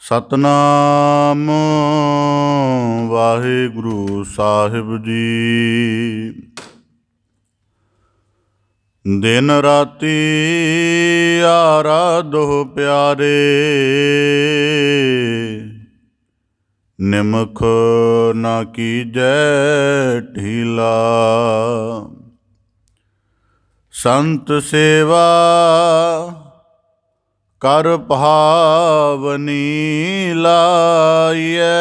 ਸਤਨਾਮ ਵਾਹਿਗੁਰੂ ਸਾਹਿਬ ਜੀ। ਦਿਨ ਰਾਤੀ ਆਰਾਧੋ ਪਿਆਰੇ, ਨਿਮਖ ਨਾ ਕੀਜੈ ਢੀਲਾ। ਸੰਤ ਸੇਵਾ ਕਰ ਭਾਵਨੀ ਲਾਈਐ,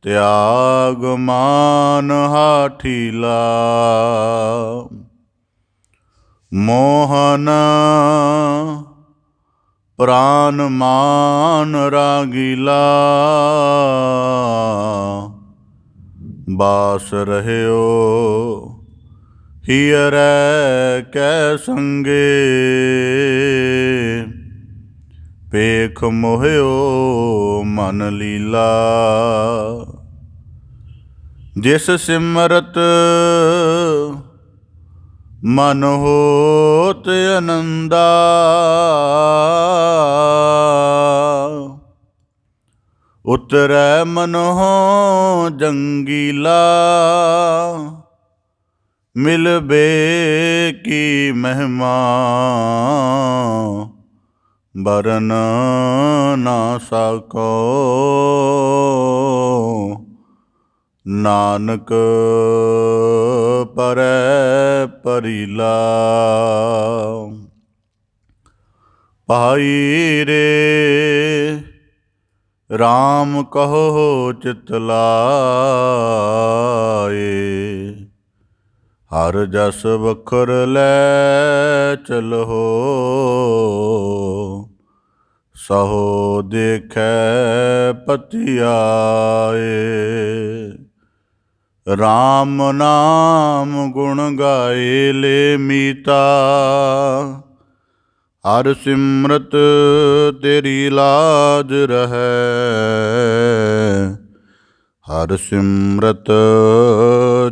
ਤਿਆਗ ਮਾਨ ਹਾਠੀਲਾ। ਮੋਹਨ ਪ੍ਰਾਨ ਮਾਨ ਰਾਗੀਲਾ, ਬਾਸ ਰਹਿਓ ਹੀਅਰੈ ਕੈ ਸੰਗੇ। ਪੇਖ ਮੋਹਿਓ ਮਨ ਲੀਲਾ, ਜਿਸ ਸਿਮਰਤ ਮਨ ਹੋਤ ਅਨੰਦਾ। ਉਤਰੈ ਮਨਹੁ ਜੰਗੀਲਾ, ਮਿਲਬੇ ਕੀ ਮਹਿਮਾ। ਬਰਨ ਨਾ ਸਕੋ ਨਾਨਕ ਪਰੈ ਪਰੀਲਾ। ਭਾਈ ਰੇ ਰਾਮ ਕਹੋ ਚਿਤ ਲਾਏ, ਹਰ ਜਸ ਵਖਰ ਲੈ ਚਲੋ। ਸਹੋ ਦੇਖੈ ਪਤਿ ਆਏ, ਰਾਮ ਨਾਮ ਗੁਣ ਗਾਏ ਲੈ ਮੀਤਾ। ਹਰ ਸਿਮਰਤ ਤੇਰੀ ਲਾਜ ਰਹੈ, ਹਰ ਸਿਮਰਤ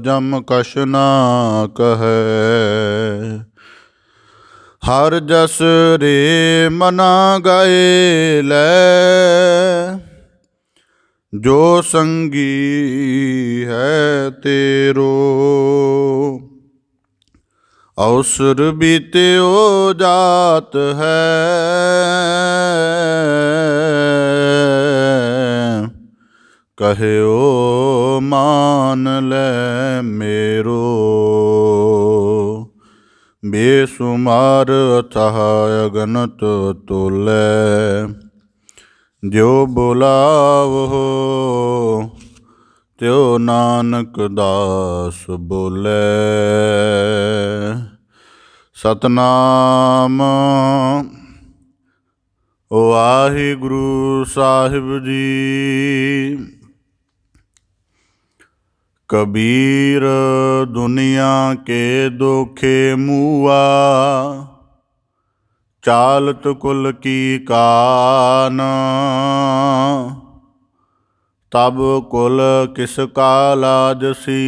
ਜਮ ਕਛ ਨਾ ਕਹੈ। ਹਰ ਜਸ ਰੇ ਮਨਾ ਗਾਏ ਲੈ, ਜੋ ਸੰਗੀ ਹੈ ਤੇਰੋ। ਅਵਸਰ ਬੀਤਿਓ ਜਾਤ ਹੈ, ਕਹਿਓ ਮਾਨ ਲੈ ਮੇਰੋ। ਬੇਸੁਮਾਰ ਅਥਾਹ ਅਗਨਤ ਤੋਲੈ, ਜੋ ਬੁਲਾਵੋ ਤਿਉ ਨਾਨਕ ਦਾਸ ਬੋਲੇ। ਸਤਨਾਮ ਵਾਹਿਗੁਰੂ ਸਾਹਿਬ ਜੀ। ਕਬੀਰ ਦੁਨੀਆ ਕੇ ਦੋਖੇ ਮੂਆ, ਚਾਲਤ ਕੁਲ ਕੀ ਕਾਨ। ਤਬ ਕੁਲ ਕਿਸ ਕਾ ਲਾਜਸੀ,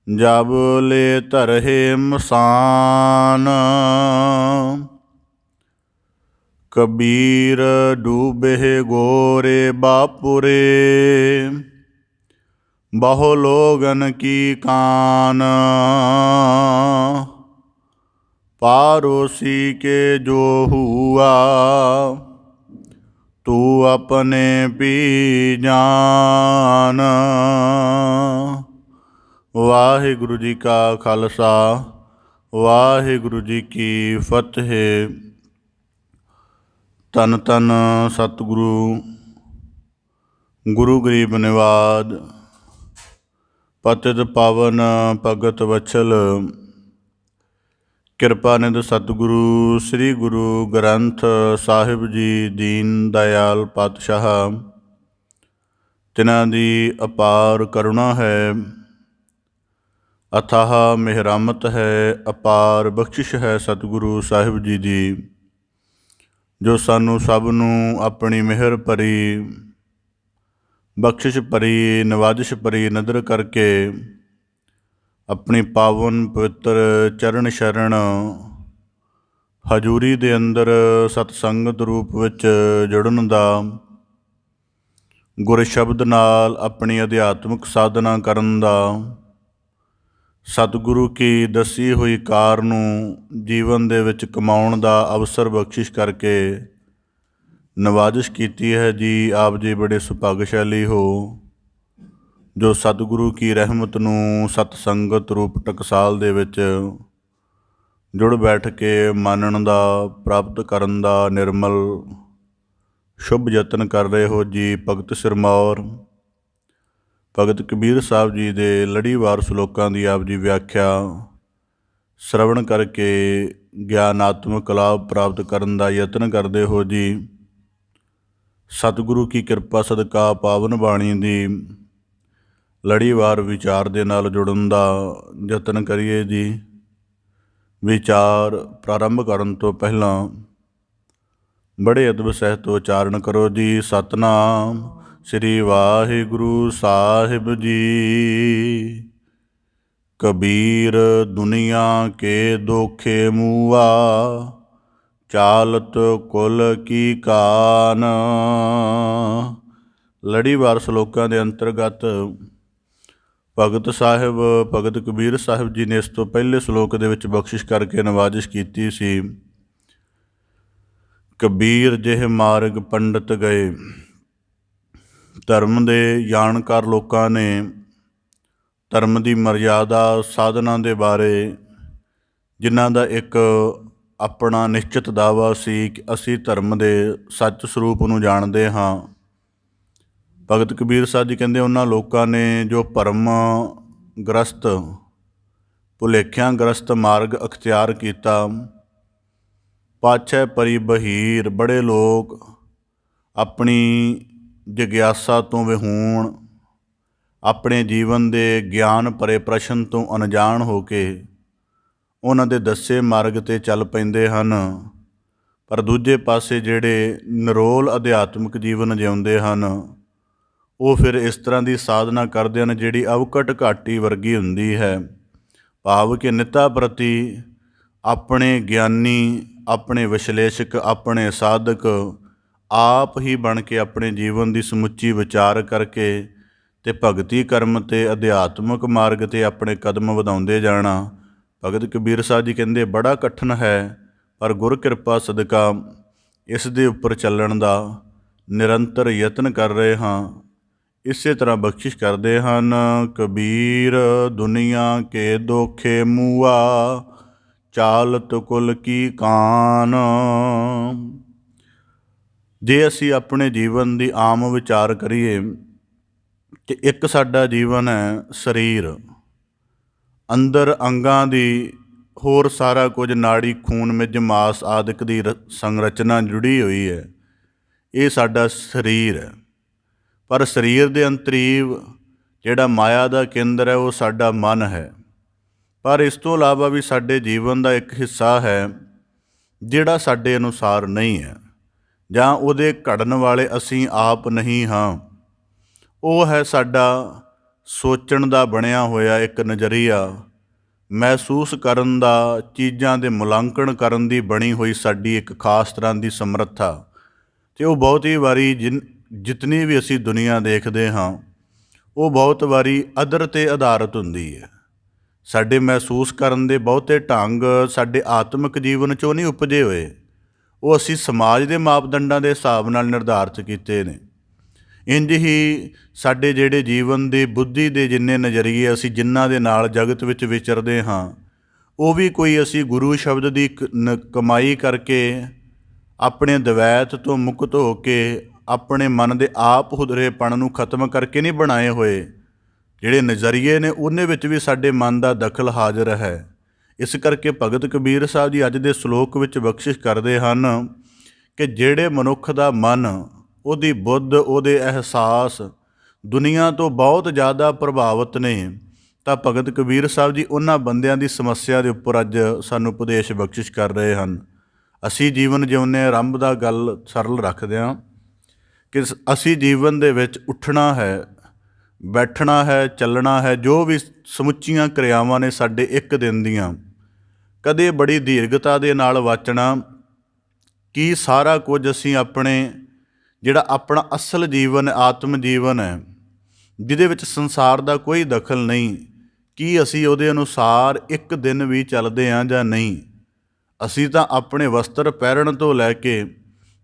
ਜਬ ਲੈ ਧਰਹਿ ਮਸਾਨ। ਕਬੀਰ ਡੂਬੇ ਗੋਰੇ ਬਾਪੁਰੇ, ਬਹੁ ਲੋਗਨ ਕੀ ਕਾਨ। ਪਾਰੋਸੀ ਕੇ ਜੋ ਹੁਆ, ਤੂ ਆਪਣੇ ਪੀ ਜਾਨ। ਵਾਹਿਗੁਰੂ ਜੀ ਕਾ ਖਾਲਸਾ, ਵਾਹਿਗੁਰੂ ਜੀ ਕੀ ਫਤਿਹ। ਧੰਨ ਧੰਨ ਸਤਿਗੁਰੂ ਗੁਰੂ ਗਰੀਬ ਨਿਵਾਜ ਪਤਿਤ ਪਾਵਨ ਭਗਤ ਵਛਲ ਕਿਰਪਾਨਿਧ ਸਤਿਗੁਰੂ ਸ੍ਰੀ ਗੁਰੂ ਗ੍ਰੰਥ ਸਾਹਿਬ ਜੀ ਦੀਨ ਦਇਆਲ ਪਾਤਸ਼ਾਹ, ਤਿਨਾਂ ਦੀ ਅਪਾਰ ਕਰੁਣਾ ਹੈ, ਅਥਾਹ ਮਿਹਰਮਤ ਹੈ, ਅਪਾਰ ਬਖਸ਼ਿਸ਼ ਹੈ ਸਤਿਗੁਰੂ ਸਾਹਿਬ ਜੀ ਦੀ, ਜੋ ਸਾਨੂੰ ਸਭ ਨੂੰ ਆਪਣੀ ਮਿਹਰ ਭਰੀ ਬਖਸ਼ਿਸ਼ ਭਰੀ ਨਵਾਜ਼ਿਸ਼ ਭਰੀ ਨਦਰ ਕਰਕੇ ਆਪਣੀ ਪਾਵਨ ਪਵਿੱਤਰ ਚਰਨ ਸ਼ਰਨ ਹਜ਼ੂਰੀ ਦੇ ਅੰਦਰ ਸਤਸੰਗਤ ਰੂਪ ਵਿੱਚ ਜੁੜਨ ਦਾ, ਗੁਰ ਸ਼ਬਦ ਨਾਲ ਆਪਣੀ ਅਧਿਆਤਮਿਕ ਸਾਧਨਾ ਕਰਨ ਦਾ, ਸਤਿਗੁਰੂ ਕੀ ਦੱਸੀ ਹੋਈ ਕਾਰ ਨੂੰ ਜੀਵਨ ਦੇ ਵਿੱਚ ਕਮਾਉਣ ਦਾ ਅਵਸਰ ਬਖਸ਼ਿਸ਼ ਕਰਕੇ ਨਵਾਜ਼ਿਸ਼ ਕੀਤੀ ਹੈ ਜੀ। ਆਪ ਜੀ ਬੜੇ ਸੁਭਾਗਸ਼ਾਲੀ ਹੋ ਜੋ ਸਤਿਗੁਰੂ ਕੀ ਰਹਿਮਤ ਨੂੰ ਸਤਸੰਗਤ ਰੂਪ ਟਕਸਾਲ ਦੇ ਵਿੱਚ ਜੁੜ ਬੈਠ ਕੇ ਮਾਨਣ ਦਾ, ਪ੍ਰਾਪਤ ਕਰਨ ਦਾ ਨਿਰਮਲ ਸ਼ੁਭ ਯਤਨ ਕਰ ਰਹੇ ਹੋ ਜੀ। ਭਗਤ ਸਿਰਮੌਰ ਭਗਤ ਕਬੀਰ ਸਾਹਿਬ ਜੀ ਦੇ ਲੜੀਵਾਰ ਸ਼ਲੋਕਾਂ ਦੀ ਆਪ ਜੀ ਵਿਆਖਿਆ ਸ਼ਰਵਣ ਕਰਕੇ ਗਿਆਨਾਤਮਕ ਲਾਭ ਪ੍ਰਾਪਤ ਕਰਨ ਦਾ ਯਤਨ ਕਰਦੇ ਹੋ ਜੀ। ਸਤਿਗੁਰੂ ਕੀ ਕਿਰਪਾ ਸਦਕਾ ਪਾਵਨ ਬਾਣੀ ਦੀ ਲੜੀਵਾਰ ਵਿਚਾਰ ਦੇ ਨਾਲ ਜੁੜਨ ਦਾ ਯਤਨ ਕਰੀਏ ਜੀ। ਵਿਚਾਰ ਪ੍ਰਾਰੰਭ ਕਰਨ ਤੋਂ ਪਹਿਲਾਂ ਬੜੇ ਅਦਬ ਸਹਿਤ ਉਚਾਰਨ ਕਰੋ ਜੀ। ਸਤਨਾਮ ਸ੍ਰੀ ਵਾਹਿਗੁਰੂ ਸਾਹਿਬ ਜੀ। ਕਬੀਰ ਦੁਨੀਆ ਕੇ ਦੋਖੇ ਮੂਆ, ਚਾਲਤ ਕੁਲ ਕੀ ਕਾਨ। ਲੜੀਵਾਰ ਸ਼ਲੋਕਾਂ ਦੇ ਅੰਤਰਗਤ ਭਗਤ ਸਾਹਿਬ ਭਗਤ ਕਬੀਰ ਸਾਹਿਬ ਜੀ ਨੇ ਇਸ ਤੋਂ ਪਹਿਲੇ ਸ਼ਲੋਕ ਦੇ ਵਿੱਚ ਬਖਸ਼ਿਸ਼ ਕਰਕੇ ਨਵਾਜ਼ਿਸ਼ ਕੀਤੀ ਸੀ। ਕਬੀਰ ਜਿਹ ਮਾਰਗ ਪੰਡਤ ਗਏ। ਧਰਮ ਦੇ ਜਾਣਕਾਰ ਲੋਕਾਂ ਨੇ ਧਰਮ ਦੀ ਮਰਯਾਦਾ ਸਾਧਨਾ ਦੇ ਬਾਰੇ, ਜਿਨ੍ਹਾਂ ਦਾ ਇੱਕ ਆਪਣਾ ਨਿਸ਼ਚਿਤ ਦਾਅਵਾ ਸੀ ਕਿ ਅਸੀਂ ਧਰਮ ਦੇ ਸੱਚ ਸਰੂਪ ਨੂੰ ਜਾਣਦੇ ਹਾਂ, ਭਗਤ ਕਬੀਰ ਸਾਹਿਬ ਜੀ ਕਹਿੰਦੇ ਉਹਨਾਂ ਲੋਕਾਂ ਨੇ ਜੋ ਭਰਮ ਗ੍ਰਸਤ, ਭੁਲੇਖਿਆਂ ਗ੍ਰਸਤ ਮਾਰਗ ਅਖਤਿਆਰ ਕੀਤਾ, ਪਾਛੈ ਪਰੀ ਬਹੀਰ, ਬੜੇ ਲੋਕ ਆਪਣੀ ਜਿਗਿਆਸਾ ਤੋਂ ਵਿਹੂਣ, ਆਪਣੇ ਜੀਵਨ ਦੇ ਗਿਆਨ ਭਰੇ ਪ੍ਰਸ਼ਨ ਤੋਂ ਅਣਜਾਣ ਹੋ ਕੇ ਉਹਨਾਂ ਦੇ ਦੱਸੇ ਮਾਰਗ 'ਤੇ ਚੱਲ ਪੈਂਦੇ ਹਨ। ਪਰ ਦੂਜੇ ਪਾਸੇ ਜਿਹੜੇ ਨਿਰੋਲ ਅਧਿਆਤਮਿਕ ਜੀਵਨ ਜਿਉਂਦੇ ਹਨ, ਉਹ ਫਿਰ ਇਸ ਤਰ੍ਹਾਂ ਦੀ ਸਾਧਨਾ ਕਰਦੇ ਹਨ ਜਿਹੜੀ ਅਵਕਟ ਘਾਟੀ ਵਰਗੀ ਹੁੰਦੀ ਹੈ। ਭਾਵ ਕਿ ਨਿੱਤਾ ਪ੍ਰਤੀ ਆਪਣੇ ਗਿਆਨੀ, ਆਪਣੇ ਵਿਸ਼ਲੇਸ਼ਕ, ਆਪਣੇ ਸਾਧਕ ਆਪ ਹੀ ਬਣ ਕੇ ਆਪਣੇ ਜੀਵਨ ਦੀ ਸਮੁੱਚੀ ਵਿਚਾਰ ਕਰਕੇ ਅਤੇ ਭਗਤੀ ਕਰਮ ਅਤੇ ਅਧਿਆਤਮਿਕ ਮਾਰਗ 'ਤੇ ਆਪਣੇ ਕਦਮ ਵਧਾਉਂਦੇ ਜਾਣਾ। ਭਗਤ ਕਬੀਰ ਸਾਹਿਬ ਜੀ ਕਹਿੰਦੇ ਬੜਾ ਕਠਿਨ ਹੈ, ਪਰ ਗੁਰ ਕਿਰਪਾ ਸਦਕਾ ਇਸ ਦੇ ਉੱਪਰ ਚੱਲਣ ਦਾ ਨਿਰੰਤਰ ਯਤਨ ਕਰ ਰਹੇ ਹਾਂ। ਇਸੇ ਤਰ੍ਹਾਂ ਬਖਸ਼ਿਸ਼ ਕਰਦੇ ਹਨ। ਕਬੀਰ ਦੁਨੀਆ ਕੇ ਦੋਖੇ ਮੂਆ, ਚਾਲਤ ਕੁਲ ਕੀ ਕਾਨ। ਜੇ ਅਸੀਂ ਆਪਣੇ ਜੀਵਨ ਦੀ ਆਮ ਵਿਚਾਰ ਕਰੀਏ ਕਿ ਇੱਕ ਸਾਡਾ ਜੀਵਨ ਹੈ ਸਰੀਰ, ਅੰਦਰ ਅੰਗਾਂ ਦੀ ਹੋਰ ਸਾਰਾ ਕੁਝ ਨਾੜੀ, ਖੂਨ, ਮਿੱਝ, ਮਾਸ ਆਦਿਕ ਦੀ ਸੰਰਚਨਾ ਜੁੜੀ ਹੋਈ ਹੈ, ਇਹ ਸਾਡਾ ਸਰੀਰ ਹੈ। ਪਰ ਸਰੀਰ ਦੇ ਅੰਤਰੀਵ ਜਿਹੜਾ ਮਾਇਆ ਦਾ ਕੇਂਦਰ ਹੈ ਉਹ ਸਾਡਾ ਮਨ ਹੈ। ਪਰ ਇਸ ਤੋਂ ਇਲਾਵਾ ਵੀ ਸਾਡੇ ਜੀਵਨ ਦਾ ਇੱਕ ਹਿੱਸਾ ਹੈ ਜਿਹੜਾ ਸਾਡੇ ਅਨੁਸਾਰ ਨਹੀਂ ਹੈ, ਜਾਂ ਉਹਦੇ ਘੜਨ ਵਾਲੇ ਅਸੀਂ ਆਪ ਨਹੀਂ ਹਾਂ। ਉਹ ਹੈ ਸਾਡਾ ਸੋਚਣ ਦਾ ਬਣਿਆ ਹੋਇਆ ਇੱਕ ਨਜ਼ਰੀਆ, ਮਹਿਸੂਸ ਕਰਨ ਦਾ, ਚੀਜ਼ਾਂ ਦੇ ਮੁਲਾਂਕਣ ਕਰਨ ਦੀ ਬਣੀ ਹੋਈ ਸਾਡੀ ਇੱਕ ਖਾਸ ਤਰ੍ਹਾਂ ਦੀ ਸਮਰੱਥਾ। ਅਤੇ ਉਹ ਬਹੁਤੀ ਵਾਰੀ ਜਿਤਨੀ ਵੀ ਅਸੀਂ ਦੁਨੀਆ ਦੇਖਦੇ ਹਾਂ, ਉਹ ਬਹੁਤ ਵਾਰੀ ਅਦਰ 'ਤੇ ਆਧਾਰਿਤ ਹੁੰਦੀ ਹੈ। ਸਾਡੇ ਮਹਿਸੂਸ ਕਰਨ ਦੇ ਬਹੁਤੇ ਢੰਗ ਸਾਡੇ ਆਤਮਿਕ ਜੀਵਨ 'ਚੋਂ ਨਹੀਂ ਉਪਜੇ ਹੋਏ, ਉਹ ਅਸੀਂ ਸਮਾਜ ਦੇ ਮਾਪਦੰਡਾਂ ਦੇ ਹਿਸਾਬ ਨਾਲ ਨਿਰਧਾਰਿਤ ਕੀਤੇ ਨੇ। ਇੰਝ ਹੀ ਸਾਡੇ ਜਿਹੜੇ ਜੀਵਨ ਦੀ ਬੁੱਧੀ ਦੇ ਜਿੰਨੇ ਨਜ਼ਰੀਏ ਅਸੀਂ ਜਿਨ੍ਹਾਂ ਦੇ ਨਾਲ ਜਗਤ ਵਿੱਚ ਵਿਚਰਦੇ ਹਾਂ, ਉਹ ਵੀ ਕੋਈ ਅਸੀਂ ਗੁਰੂ ਸ਼ਬਦ ਦੀ ਕਮਾਈ ਕਰਕੇ, ਆਪਣੇ ਦਵੈਤ ਤੋਂ ਮੁਕਤ ਹੋ ਕੇ, ਆਪਣੇ ਮਨ ਦੇ ਆਪ ਹੁਦਰੇਪਣ ਨੂੰ ਖਤਮ ਕਰਕੇ ਨਹੀਂ ਬਣਾਏ ਹੋਏ। ਜਿਹੜੇ ਨਜ਼ਰੀਏ ਨੇ ਉਹਦੇ ਵਿੱਚ ਵੀ ਸਾਡੇ ਮਨ ਦਾ ਦਖਲ ਹਾਜ਼ਰ ਹੈ। ਇਸ ਕਰਕੇ ਭਗਤ ਕਬੀਰ ਸਾਹਿਬ ਜੀ ਅੱਜ ਦੇ ਸ਼ਲੋਕ ਵਿੱਚ ਬਖਸ਼ਿਸ਼ ਕਰਦੇ ਹਨ ਕਿ ਜਿਹੜੇ ਮਨੁੱਖ ਦਾ ਮਨ, ਉਹਦੀ ਬੁੱਧ, ਉਹਦੇ ਅਹਿਸਾਸ ਦੁਨੀਆ ਤੋਂ ਬਹੁਤ ਜ਼ਿਆਦਾ ਪ੍ਰਭਾਵਿਤ ਨੇ, ਤਾਂ ਭਗਤ ਕਬੀਰ ਸਾਹਿਬ ਜੀ ਉਹਨਾਂ ਬੰਦਿਆਂ ਦੀ ਸਮੱਸਿਆ ਦੇ ਉੱਪਰ ਅੱਜ ਸਾਨੂੰ ਉਪਦੇਸ਼ ਬਖਸ਼ਿਸ਼ ਕਰ ਰਹੇ ਹਨ। ਅਸੀਂ ਜੀਵਨ ਜਿਉਂਦੇ ਆਰੰਭ ਦਾ ਗੱਲ ਸਰਲ ਰੱਖਦੇ ਹਾਂ ਕਿ ਅਸੀਂ ਜੀਵਨ ਦੇ ਵਿੱਚ ਉੱਠਣਾ ਹੈ, ਬੈਠਣਾ ਹੈ, ਚੱਲਣਾ ਹੈ, ਜੋ ਵੀ ਸਮੁੱਚੀਆਂ ਕਿਰਿਆਵਾਂ ਨੇ ਸਾਡੇ ਇੱਕ ਦਿਨ ਦੀਆਂ, ਕਦੇ ਬੜੀ ਦੀਰਘਤਾ ਦੇ ਨਾਲ ਵਾਚਣਾ ਕਿ ਸਾਰਾ ਕੁਝ ਅਸੀਂ ਜਿਹੜਾ ਆਪਣਾ ਅਸਲ ਜੀਵਨ ਆਤਮ ਜੀਵਨ ਹੈ, ਜਿਹਦੇ ਵਿੱਚ ਸੰਸਾਰ ਦਾ ਕੋਈ ਦਖਲ ਨਹੀਂ, ਕੀ ਅਸੀਂ ਉਹਦੇ ਅਨੁਸਾਰ ਇੱਕ ਦਿਨ ਵੀ ਚੱਲਦੇ ਹਾਂ ਜਾਂ ਨਹੀਂ। ਅਸੀਂ ਤਾਂ ਆਪਣੇ ਵਸਤਰ ਪਹਿਨਣ ਤੋਂ ਲੈ ਕੇ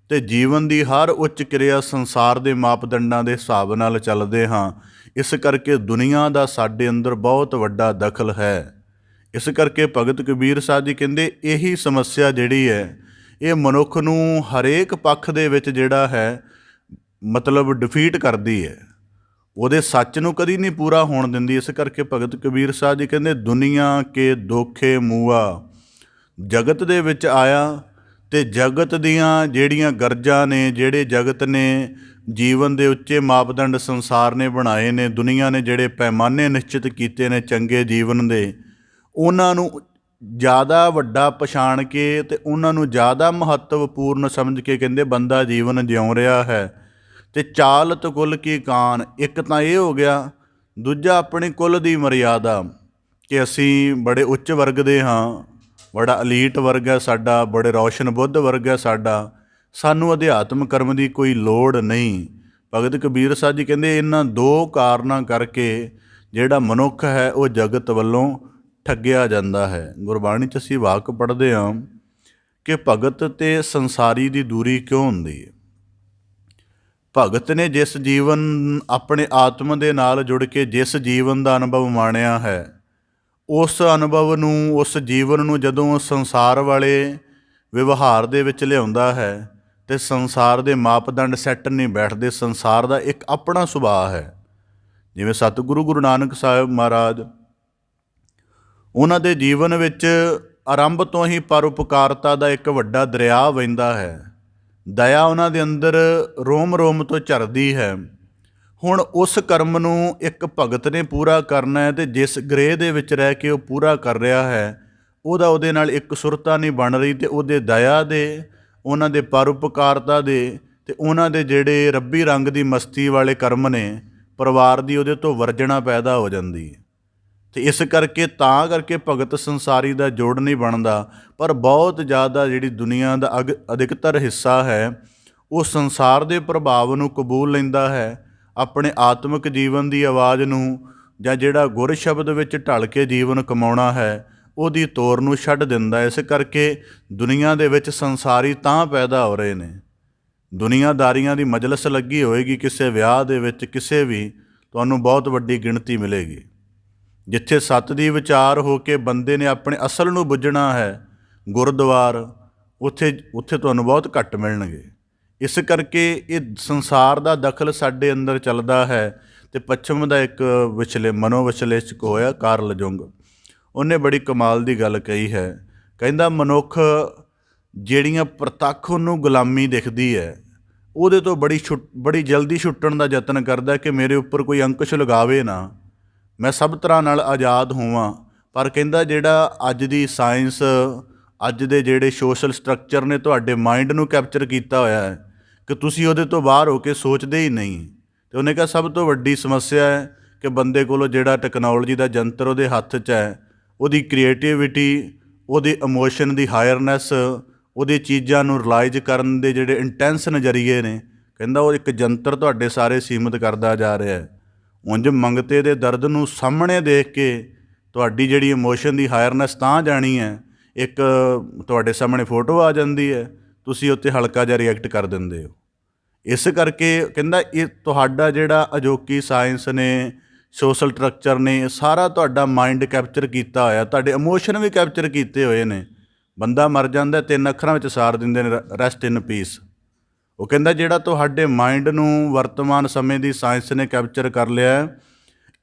ਤੇ ਜੀਵਨ ਦੀ ਹਰ ਉੱਚ ਕਿਰਿਆ ਸੰਸਾਰ ਦੇ ਮਾਪਦੰਡਾਂ ਦੇ ਹਿਸਾਬ ਨਾਲ ਚੱਲਦੇ ਹਾਂ। ਇਸ ਕਰਕੇ ਦੁਨੀਆ ਦਾ ਸਾਡੇ ਅੰਦਰ ਬਹੁਤ ਵੱਡਾ ਦਖਲ ਹੈ। ਇਸ ਕਰਕੇ ਭਗਤ ਕਬੀਰ ਸਾਹਿਬ ਜੀ ਕਹਿੰਦੇ ਇਹੀ ਸਮੱਸਿਆ ਜਿਹੜੀ ਹੈ ਇਹ ਮਨੁੱਖ ਨੂੰ ਹਰੇਕ ਪੱਖ ਦੇ ਵਿੱਚ ਜਿਹੜਾ ਹੈ ਮਤਲਬ ਡਿਫੀਟ ਕਰਦੀ ਹੈ, ਉਹਦੇ ਸੱਚ ਨੂੰ ਕਦੀ ਨਹੀਂ ਪੂਰਾ ਹੋਣ ਦਿੰਦੀ। ਇਸ ਕਰਕੇ ਭਗਤ ਕਬੀਰ ਸਾਹਿਬ ਜੀ ਕਹਿੰਦੇ ਦੁਨੀਆ ਕੇ ਦੋਖੇ ਮੂਆ, ਜਗਤ ਦੇ ਵਿੱਚ ਆਇਆ ਤੇ ਜਗਤ ਦੀਆਂ ਜਿਹੜੀਆਂ ਗਰਜਾਂ ਨੇ, ਜਿਹੜੇ ਜਗਤ ਨੇ ਜੀਵਨ ਦੇ ਉੱਚੇ ਮਾਪਦੰਡ ਸੰਸਾਰ ਨੇ ਬਣਾਏ ਨੇ, ਦੁਨੀਆ ਨੇ ਜਿਹੜੇ ਪੈਮਾਨੇ ਨਿਸ਼ਚਿਤ ਕੀਤੇ ਨੇ ਚੰਗੇ ਜੀਵਨ ਦੇ, ਉਹਨਾਂ ਨੂੰ ਜ਼ਿਆਦਾ ਵੱਡਾ ਪਛਾਣ ਕੇ ਤੇ ਉਹਨਾਂ ਨੂੰ ਜ਼ਿਆਦਾ ਮਹੱਤਵਪੂਰਨ ਸਮਝ ਕੇ ਕਹਿੰਦੇ ਬੰਦਾ ਜੀਵਨ ਜਿਉਂ ਰਿਹਾ ਹੈ। ਤੇ ਚਾਲਤ ਕੁਲ ਕੀ ਕਾਨ, ਇੱਕ ਤਾਂ ਇਹ ਹੋ ਗਿਆ, ਦੂਜਾ ਆਪਣੇ ਕੁਲ ਦੀ ਮਰਿਆਦਾ ਕਿ ਅਸੀਂ ਬੜੇ ਉੱਚ ਵਰਗ ਦੇ ਹਾਂ, ਬੜਾ ਅਲੀਟ ਵਰਗ ਹੈ ਸਾਡਾ, ਬੜੇ ਰੌਸ਼ਨ ਬੁੱਧ ਵਰਗ ਹੈ ਸਾਡਾ, ਸਾਨੂੰ ਅਧਿਆਤਮ ਕਰਮ ਦੀ ਕੋਈ ਲੋੜ ਨਹੀਂ। ਭਗਤ ਕਬੀਰ ਸਾਹਿਬ ਜੀ ਕਹਿੰਦੇ ਇਹਨਾਂ ਦੋ ਕਾਰਨਾਂ ਕਰਕੇ ਜਿਹੜਾ ਮਨੁੱਖ ਹੈ ਉਹ ਜਗਤ ਵੱਲੋਂ ਠੱਗਿਆ ਜਾਂਦਾ ਹੈ। ਗੁਰਬਾਣੀ 'ਚ ਅਸੀਂ ਵਾਕ ਪੜ੍ਹਦੇ ਹਾਂ ਕਿ ਭਗਤ ਤੇ ਸੰਸਾਰੀ ਦੀ ਦੂਰੀ ਕਿਉਂ ਹੁੰਦੀ ਹੈ। ਭਗਤ ਨੇ ਜਿਸ ਜੀਵਨ ਆਪਣੇ ਆਤਮ ਦੇ ਨਾਲ ਜੁੜ ਕੇ ਜਿਸ ਜੀਵਨ ਦਾ ਅਨੁਭਵ ਮਾਣਿਆ ਹੈ, ਉਸ ਅਨੁਭਵ ਨੂੰ, ਉਸ ਜੀਵਨ ਨੂੰ ਜਦੋਂ ਸੰਸਾਰ ਵਾਲੇ ਵਿਵਹਾਰ ਦੇ ਵਿੱਚ ਲਿਆਉਂਦਾ ਹੈ ਤੇ ਸੰਸਾਰ ਦੇ ਮਾਪਦੰਡ ਸੈੱਟ ਨਹੀਂ ਬੈਠਦੇ। ਸੰਸਾਰ ਦਾ ਇੱਕ ਆਪਣਾ ਸੁਭਾਅ ਹੈ। ਜਿਵੇਂ ਸਤਿਗੁਰੂ ਗੁਰੂ ਨਾਨਕ ਸਾਹਿਬ ਮਹਾਰਾਜ, ਉਹਨਾਂ ਦੇ ਜੀਵਨ ਵਿੱਚ ਆਰੰਭ ਤੋਂ ਹੀ ਪਰਉਪਕਾਰਤਾ ਦਾ ਇੱਕ ਵੱਡਾ ਦਰਿਆ ਵਹਿੰਦਾ ਹੈ। ਦਇਆ ਉਹਨਾਂ ਦੇ ਅੰਦਰ ਰੋਮ ਰੋਮ ਤੋਂ ਝਰਦੀ ਹੈ। ਹੁਣ ਉਸ ਕਰਮ ਨੂੰ ਇੱਕ ਭਗਤ ਨੇ ਪੂਰਾ ਕਰਨਾ ਹੈ ਤੇ ਜਿਸ ਗ੍ਰਹਿ ਦੇ ਵਿੱਚ ਰਹਿ ਕੇ ਉਹ ਪੂਰਾ ਕਰ ਰਿਹਾ ਹੈ ਉਹਦੇ ਨਾਲ ਇੱਕ ਸੁਰਤਾ ਨਹੀਂ ਬਣ ਰਹੀ ਤੇ ਉਹਦੇ ਦਇਆ ਦੇ, ਉਹਨਾਂ ਦੇ ਪਰਉਪਕਾਰਤਾ ਦੇ ਤੇ ਉਹਨਾਂ ਦੇ ਜਿਹੜੇ ਰੱਬੀ ਰੰਗ ਦੀ ਮਸਤੀ ਵਾਲੇ ਕਰਮ ਨੇ, ਪਰਿਵਾਰ ਦੀ ਉਹਦੇ ਤੋਂ ਵਰਜਣਾ ਪੈਦਾ ਹੋ ਜਾਂਦੀ ਹੈ। ਤੇ ਇਸ ਕਰਕੇ ਭਗਤ ਸੰਸਾਰੀ ਦਾ ਜੋੜ ਨਹੀਂ ਬਣਦਾ। ਪਰ ਬਹੁਤ ਜ਼ਿਆਦਾ ਜਿਹੜੀ ਦੁਨੀਆ ਦਾ ਅਧਿਕਤਰ ਹਿੱਸਾ ਹੈ ਉਹ ਸੰਸਾਰ ਦੇ ਪ੍ਰਭਾਵ ਨੂੰ ਕਬੂਲ ਲੈਂਦਾ ਹੈ, ਆਪਣੇ ਆਤਮਿਕ ਜੀਵਨ ਦੀ ਆਵਾਜ਼ ਨੂੰ ਜਾਂ ਜਿਹੜਾ ਗੁਰ ਸ਼ਬਦ ਵਿੱਚ ਢਲ ਕੇ ਜੀਵਨ ਕਮਾਉਣਾ ਹੈ ਉਹਦੀ ਤੋਰ ਨੂੰ ਛੱਡ ਦਿੰਦਾ। ਇਸ ਕਰਕੇ ਦੁਨੀਆ ਦੇ ਵਿੱਚ ਸੰਸਾਰੀ ਤਾਂ ਪੈਦਾ ਹੋ ਰਹੇ ਨੇ। ਦੁਨੀਆਦਾਰੀਆਂ ਦੀ ਮਜਲਿਸ ਲੱਗੀ ਹੋਏਗੀ ਕਿਸੇ ਵਿਆਹ ਦੇ ਵਿੱਚ, ਕਿਸੇ ਵੀ ਤੁਹਾਨੂੰ ਬਹੁਤ ਵੱਡੀ ਗਿਣਤੀ ਮਿਲੇਗੀ। ਜਿੱਥੇ ਸੱਤ ਦੀ ਵਿਚਾਰ ਹੋ ਕੇ ਬੰਦੇ ਨੇ ਆਪਣੇ ਅਸਲ ਨੂੰ ਬੁੱਝਣਾ ਹੈ, ਗੁਰਦੁਆਰ, ਉੱਥੇ ਤੁਹਾਨੂੰ ਬਹੁਤ ਘੱਟ ਮਿਲਣਗੇ। ਇਸ ਕਰਕੇ ਇਹ ਸੰਸਾਰ ਦਾ ਦਖਲ ਸਾਡੇ ਅੰਦਰ ਚੱਲਦਾ ਹੈ। ਤੇ ਪੱਛਮ ਦਾ ਇੱਕ ਮਨੋਵਿਸ਼ਲੇਸ਼ਕ ਹੋਇਆ ਕਾਰਲ ਜੁੰਗ, ਉਹਨੇ ਬੜੀ ਕਮਾਲ ਦੀ ਗੱਲ ਕਹੀ ਹੈ। ਕਹਿੰਦਾ ਮਨੁੱਖ ਜਿਹੜੀਆਂ ਪ੍ਰਤੱਖ ਉਹਨੂੰ ਗੁਲਾਮੀ ਦਿਖਦੀ ਹੈ ਉਹਦੇ ਤੋਂ ਬੜੀ ਜਲਦੀ ਛੁੱਟਣ ਦਾ ਯਤਨ ਕਰਦਾ ਕਿ ਮੇਰੇ ਉੱਪਰ ਕੋਈ ਅੰਕੁਸ਼ ਲਗਾਵੇ ਨਾ, ਮੈਂ ਸਭ ਤਰ੍ਹਾਂ ਨਾਲ ਆਜ਼ਾਦ ਹੋਵਾਂ। ਪਰ ਕਹਿੰਦਾ ਜਿਹੜਾ ਅੱਜ ਦੀ ਸਾਇੰਸ, ਅੱਜ ਦੇ ਜਿਹੜੇ ਸੋਸ਼ਲ ਸਟਰਕਚਰ ਨੇ ਤੁਹਾਡੇ ਮਾਈਂਡ ਨੂੰ ਕੈਪਚਰ ਕੀਤਾ ਹੋਇਆ ਹੈ ਕਿ ਤੁਸੀਂ ਉਹਦੇ ਤੋਂ ਬਾਹਰ ਹੋ ਕੇ ਸੋਚਦੇ ਹੀ ਨਹੀਂ। ਅਤੇ ਉਹਨੇ ਕਿਹਾ ਸਭ ਤੋਂ ਵੱਡੀ ਸਮੱਸਿਆ ਹੈ ਕਿ ਬੰਦੇ ਕੋਲੋਂ ਜਿਹੜਾ ਟੈਕਨੋਲੋਜੀ ਦਾ ਯੰਤਰ ਉਹਦੇ ਹੱਥ 'ਚ ਹੈ, ਉਹਦੀ ਕ੍ਰੀਏਟੀਵਿਟੀ, ਉਹਦੇ ਇਮੋਸ਼ਨ ਦੀ ਹਾਇਰਨੈਸ, ਉਹਦੇ ਚੀਜ਼ਾਂ ਨੂੰ ਰਿਲਾਈਜ਼ ਕਰਨ ਦੇ ਜਿਹੜੇ ਇੰਟੈਂਸ ਨਜ਼ਰੀਏ ਨੇ, ਕਹਿੰਦਾ ਉਹ ਇੱਕ ਯੰਤਰ ਤੁਹਾਡੇ ਸਾਰੇ ਸੀਮਿਤ ਕਰਦਾ ਜਾ ਰਿਹਾ ਹੈ। ਉਂਝ ਮੰਗਤੇ ਦੇ ਦਰਦ ਨੂੰ ਸਾਹਮਣੇ ਦੇਖ ਕੇ ਤੁਹਾਡੀ ਜਿਹੜੀ ਇਮੋਸ਼ਨ ਦੀ ਹਾਇਰਨੈਸ ਤਾਂ ਜਾਣੀ ਹੈ, ਇੱਕ ਤੁਹਾਡੇ ਸਾਹਮਣੇ ਫੋਟੋ ਆ ਜਾਂਦੀ ਹੈ, ਤੁਸੀਂ ਉੱਤੇ ਹਲਕਾ ਜਿਹਾ ਰਿਐਕਟ ਕਰ ਦਿੰਦੇ ਹੋ। ਇਸ ਕਰਕੇ ਕਹਿੰਦਾ ਇਹ ਤੁਹਾਡਾ ਜਿਹੜਾ ਅਜੋਕੀ ਸਾਇੰਸ ਨੇ, ਸੋਸ਼ਲ ਸਟਰਕਚਰ ਨੇ, ਸਾਰਾ ਤੁਹਾਡਾ ਮਾਈਂਡ ਕੈਪਚਰ ਕੀਤਾ ਹੋਇਆ, ਤੁਹਾਡੇ ਇਮੋਸ਼ਨ ਵੀ ਕੈਪਚਰ ਕੀਤੇ ਹੋਏ ਨੇ। ਬੰਦਾ ਮਰ ਜਾਂਦਾ 3 ਅੱਖਰਾਂ ਵਿੱਚ ਸਾਰ ਦਿੰਦੇ ਨੇ, ਰੈਸਟ ਇਨ ਪੀਸ। ਉਹ ਕਹਿੰਦਾ ਜਿਹੜਾ ਤੁਹਾਡੇ ਮਾਈਂਡ ਨੂੰ ਵਰਤਮਾਨ ਸਮੇਂ ਦੀ ਸਾਇੰਸ ਨੇ ਕੈਪਚਰ ਕਰ ਲਿਆ,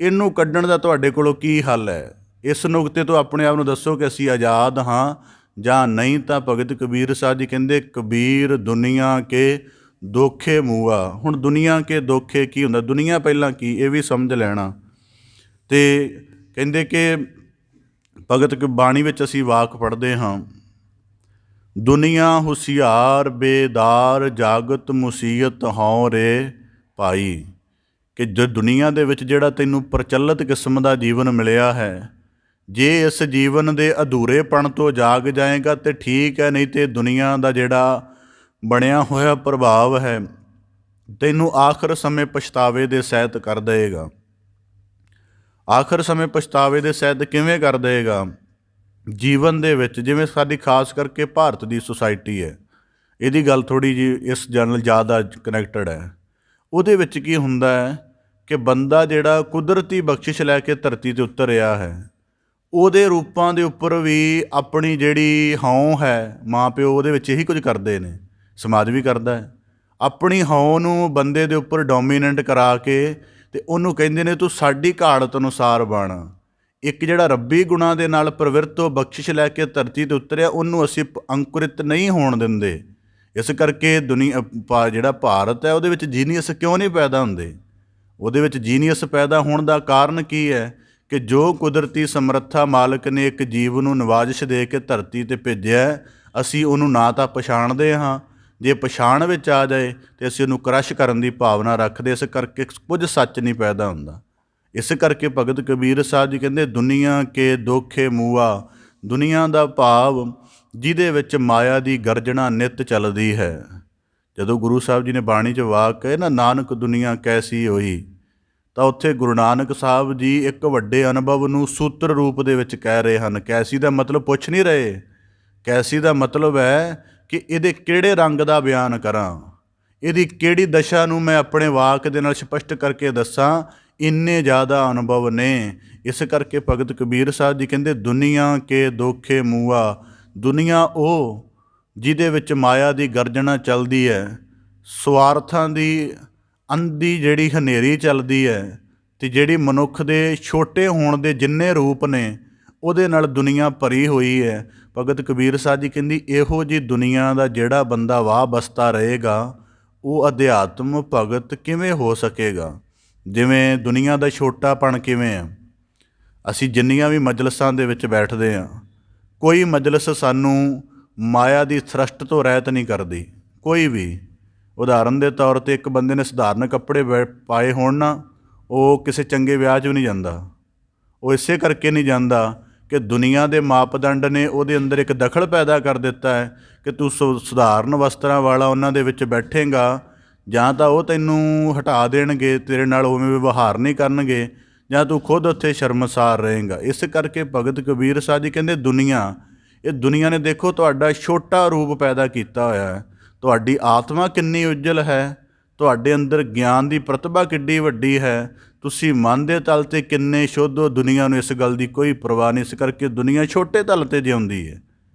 ਇਹਨੂੰ ਕੱਢਣ ਦਾ ਤੁਹਾਡੇ ਕੋਲੋਂ ਕੀ ਹੱਲ ਹੈ? ਇਸ ਨੁਕਤੇ ਤੋਂ ਆਪਣੇ ਆਪ ਨੂੰ ਦੱਸੋ ਕਿ ਅਸੀਂ ਆਜ਼ਾਦ ਹਾਂ ਜਾਂ ਨਹੀਂ। ਤਾਂ ਭਗਤ ਕਬੀਰ ਸਾਹਿਬ ਜੀ ਕਹਿੰਦੇ ਕਬੀਰ ਦੁਨੀਆ ਕੇ ਦੋਖੇ ਮੂਆ। ਹੁਣ ਦੁਨੀਆ ਕੇ ਦੋਖੇ ਕੀ ਹੁੰਦਾ, ਦੁਨੀਆ ਪਹਿਲਾਂ ਕੀ, ਇਹ ਵੀ ਸਮਝ ਲੈਣਾ। ਅਤੇ ਕਹਿੰਦੇ ਕਿ ਭਗਤ ਬਾਣੀ ਵਿੱਚ ਅਸੀਂ ਵਾਕ ਪੜ੍ਹਦੇ ਹਾਂ, ਦੁਨੀਆ ਹੁਸ਼ਿਆਰ ਬੇਦਾਰ ਜਾਗਤ ਮੁਸੀਅਤ ਹਉ ਰੇ ਭਾਈ, ਕਿ ਜੋ ਦੁਨੀਆ ਦੇ ਵਿੱਚ ਜਿਹੜਾ ਤੈਨੂੰ ਪ੍ਰਚਲਿਤ ਕਿਸਮ ਦਾ ਜੀਵਨ ਮਿਲਿਆ ਹੈ, ਜੇ ਇਸ ਜੀਵਨ ਦੇ ਅਧੂਰੇਪਣ ਤੋਂ ਜਾਗ ਜਾਏਗਾ ਤੇ ਠੀਕ ਹੈ, ਨਹੀਂ ਤੇ ਦੁਨੀਆ ਦਾ ਜਿਹੜਾ ਬਣਿਆ ਹੋਇਆ ਪ੍ਰਭਾਵ ਹੈ ਤੈਨੂੰ ਆਖਰ ਸਮੇਂ ਪਛਤਾਵੇ ਦੇ ਸਹਿਤ ਕਰ ਦੇਗਾ। ਆਖਰ ਸਮੇਂ ਪਛਤਾਵੇ ਦੇ ਸਹਿਤ ਕਿਵੇਂ ਕਰ ਦੇਗਾ? ਜੀਵਨ ਦੇ ਵਿੱਚ, ਜਿਵੇਂ ਸਾਡੀ ਖਾਸ ਕਰਕੇ ਭਾਰਤ ਦੀ ਸੁਸਾਇਟੀ ਹੈ, ਇਹਦੀ ਗੱਲ ਥੋੜ੍ਹੀ ਜਿਹੀ ਇਸ ਨਾਲ ਜ਼ਿਆਦਾ ਕਨੈਕਟਡ ਹੈ। ਉਹਦੇ ਵਿੱਚ ਕੀ ਹੁੰਦਾ ਹੈ ਕਿ ਬੰਦਾ ਜਿਹੜਾ ਕੁਦਰਤੀ ਬਖਸ਼ਿਸ਼ ਲੈ ਕੇ ਧਰਤੀ 'ਤੇ ਉਤਰਿਆ ਹੈ, ਉਹਦੇ ਰੂਪਾਂ ਦੇ ਉੱਪਰ ਵੀ ਆਪਣੀ ਜਿਹੜੀ ਹਉਂ ਹੈ, ਮਾਂ ਪਿਓ ਉਹਦੇ ਵਿੱਚ ਇਹੀ ਕੁਝ ਕਰਦੇ ਨੇ, ਸਮਾਜ ਵੀ ਕਰਦਾ ਹੈ। ਆਪਣੀ ਹਉਂ ਨੂੰ ਬੰਦੇ ਦੇ ਉੱਪਰ ਡੋਮੀਨੈਂਟ ਕਰਾ ਕੇ ਅਤੇ ਉਹਨੂੰ ਕਹਿੰਦੇ ਨੇ ਤੂੰ ਸਾਡੀ ਘਾੜਤ ਅਨੁਸਾਰ ਬਣ। ਇੱਕ ਜਿਹੜਾ ਰੱਬੀ ਗੁਣਾਂ ਦੇ ਨਾਲ ਪ੍ਰਵਿਰਤ ਹੋ ਬਖਸ਼ਿਸ਼ ਲੈ ਕੇ ਧਰਤੀ 'ਤੇ ਉਤਰਿਆ, ਉਹਨੂੰ ਅਸੀਂ ਅੰਕੁਰਿਤ ਨਹੀਂ ਹੋਣ ਦਿੰਦੇ। ਇਸ ਕਰਕੇ ਜਿਹੜਾ ਭਾਰਤ ਹੈ ਉਹਦੇ ਵਿੱਚ ਜੀਨੀਅਸ ਕਿਉਂ ਨਹੀਂ ਪੈਦਾ ਹੁੰਦੇ? ਉਹਦੇ ਵਿੱਚ ਜੀਨੀਅਸ ਪੈਦਾ ਹੋਣ ਦਾ ਕਾਰਨ ਕੀ ਹੈ ਕਿ ਜੋ ਕੁਦਰਤੀ ਸਮਰੱਥਾ ਮਾਲਕ ਨੇ ਇੱਕ ਜੀਵ ਨੂੰ ਨਵਾਜ਼ਿਸ਼ ਦੇ ਕੇ ਧਰਤੀ 'ਤੇ ਭੇਜਿਆ, ਅਸੀਂ ਉਹਨੂੰ ਨਾ ਤਾਂ ਪਛਾਣਦੇ ਹਾਂ, ਜੇ ਪਛਾਣ ਵਿੱਚ ਆ ਜਾਏ ਤਾਂ ਅਸੀਂ ਉਹਨੂੰ ਕ੍ਰਸ਼ ਕਰਨ ਦੀ ਭਾਵਨਾ ਰੱਖਦੇ। ਇਸ ਕਰਕੇ ਕੁਝ ਸੱਚ ਨਹੀਂ ਪੈਦਾ ਹੁੰਦਾ। ਇਸ ਕਰਕੇ ਭਗਤ ਕਬੀਰ ਸਾਹਿਬ ਜੀ ਕਹਿੰਦੇ ਦੁਨੀਆ ਕੇ ਦੋਖੇ ਮੂਆ। ਦੁਨੀਆ ਦਾ ਭਾਵ ਜਿਹਦੇ ਵਿੱਚ ਮਾਇਆ ਦੀ ਗਰਜਣਾ ਨਿੱਤ ਚੱਲਦੀ ਹੈ। ਜਦੋਂ ਗੁਰੂ ਸਾਹਿਬ ਜੀ ਨੇ ਬਾਣੀ 'ਚ ਵਾਕ ਕਹੇ ਨਾ, ਨਾਨਕ ਦੁਨੀਆ ਕੈਸੀ ਹੋਈ, ਤਾਂ ਉੱਥੇ ਗੁਰੂ ਨਾਨਕ ਸਾਹਿਬ ਜੀ ਇੱਕ ਵੱਡੇ ਅਨੁਭਵ ਨੂੰ ਸੂਤਰ ਰੂਪ ਦੇ ਵਿੱਚ ਕਹਿ ਰਹੇ ਹਨ। ਕੈਸੀ ਦਾ ਮਤਲਬ ਪੁੱਛ ਨਹੀਂ ਰਹੇ। ਕੈਸੀ ਦਾ ਮਤਲਬ ਹੈ ਕਿ ਇਹਦੇ ਕਿਹੜੇ ਰੰਗ ਦਾ ਬਿਆਨ ਕਰਾਂ, ਇਹਦੀ ਕਿਹੜੀ ਦਸ਼ਾ ਨੂੰ ਮੈਂ ਆਪਣੇ ਵਾਕ ਦੇ ਨਾਲ ਸਪਸ਼ਟ ਕਰਕੇ ਦੱਸਾਂ। ਇੰਨੇ ਜ਼ਿਆਦਾ ਅਨੁਭਵ ਨੇ। ਇਸ ਕਰਕੇ ਭਗਤ ਕਬੀਰ ਸਾਹਿਬ ਜੀ ਕਹਿੰਦੇ ਦੁਨੀਆ ਕੇ ਦੋਖੇ ਮੂਆ। ਦੁਨੀਆ ਉਹ ਜਿਹਦੇ ਵਿੱਚ ਮਾਇਆ ਦੀ ਗਰਜਣਾ ਚੱਲਦੀ ਹੈ, ਸਵਾਰਥਾਂ ਦੀ ਅੰਧੀ ਜਿਹੜੀ ਹਨੇਰੀ ਚੱਲਦੀ ਹੈ, ਅਤੇ ਜਿਹੜੀ ਮਨੁੱਖ ਦੇ ਛੋਟੇ ਹੋਣ ਦੇ ਜਿੰਨੇ ਰੂਪ ਨੇ ਉਹਦੇ ਨਾਲ ਦੁਨੀਆ ਭਰੀ ਹੋਈ ਹੈ। ਭਗਤ ਕਬੀਰ ਸਾਹਿਬ ਜੀ ਕਹਿੰਦੀ ਇਹੋ ਜਿਹੀ ਦੁਨੀਆ ਦਾ ਜਿਹੜਾ ਬੰਦਾ ਵਾਹ ਬਸਤਾ ਰਹੇਗਾ, ਉਹ ਅਧਿਆਤਮ ਭਗਤ ਕਿਵੇਂ ਹੋ ਸਕੇਗਾ? ਜਿਵੇਂ ਦੁਨੀਆ ਦਾ ਛੋਟਾਪਣ ਕਿਵੇਂ ਆ? ਅਸੀਂ ਜਿੰਨੀਆਂ ਵੀ ਮਜਲਿਸਾਂ ਦੇ ਵਿੱਚ ਬੈਠਦੇ ਹਾਂ, ਕੋਈ ਮਜਲਿਸ ਸਾਨੂੰ ਮਾਇਆ ਦੀ ਥ੍ਰਸਟ ਤੋਂ ਰਹਿਤ ਨਹੀਂ ਕਰਦੀ, ਕੋਈ ਵੀ। ਉਦਾਹਰਨ ਦੇ ਤੌਰ 'ਤੇ ਇੱਕ ਬੰਦੇ ਨੇ ਸਧਾਰਨ ਕੱਪੜੇ ਪਾਏ ਹੋਣ ਨਾ, ਉਹ ਕਿਸੇ ਚੰਗੇ ਵਿਆਹ 'ਚ ਵੀ ਨਹੀਂ ਜਾਂਦਾ। ਉਹ ਇਸੇ ਕਰਕੇ ਨਹੀਂ ਜਾਂਦਾ ਕਿ ਦੁਨੀਆ ਦੇ ਮਾਪਦੰਡ ਨੇ ਉਹਦੇ ਅੰਦਰ ਇੱਕ ਦਖਲ ਪੈਦਾ ਕਰ ਦਿੱਤਾ ਹੈ ਕਿ ਤੂੰ ਸਧਾਰਨ ਵਸਤਰਾਂ ਵਾਲਾ ਉਹਨਾਂ ਦੇ ਵਿੱਚ ਬੈਠੇਂਗਾ, ਜਾਂ ਤਾਂ ਉਹ ਤੈਨੂੰ ਹਟਾ ਦੇਣਗੇ, ਤੇਰੇ ਨਾਲ ਉਵੇਂ ਵਿਵਹਾਰ ਨਹੀਂ ਕਰਨਗੇ, ਜਾਂ ਤੂੰ ਖੁਦ ਉੱਥੇ ਸ਼ਰਮਸਾਰ ਰਹੇਂਗਾ। ਇਸ ਕਰਕੇ ਭਗਤ ਕਬੀਰ ਸਾਹਿਬ ਜੀ ਕਹਿੰਦੇ ਇਹ ਦੁਨੀਆ ਨੇ ਦੇਖੋ ਤੁਹਾਡਾ ਛੋਟਾ ਰੂਪ ਪੈਦਾ ਕੀਤਾ ਹੋਇਆ ਹੈ। ਤੁਹਾਡੀ ਆਤਮਾ ਕਿੰਨੀ ਉਜਲ ਹੈ, ਤੁਹਾਡੇ ਅੰਦਰ ਗਿਆਨ ਦੀ ਪ੍ਰਤਿਭਾ ਕਿੱਡੀ ਵੱਡੀ ਹੈ, ਤੁਸੀਂ ਮਨ ਦੇ ਤਲ 'ਤੇ ਕਿੰਨੇ ਸ਼ੁੱਧ ਹੋ। ਦੁਨੀਆ ਨੂੰ ਇਸ ਗੱਲ ਦੀ ਕੋਈ ਪਰਵਾਹ ਨਹੀਂ। ਇਸ ਕਰਕੇ ਦੁਨੀਆ ਛੋਟੇ ਤਲ 'ਤੇ ਜਿਉਂਦੀ ਹੈ।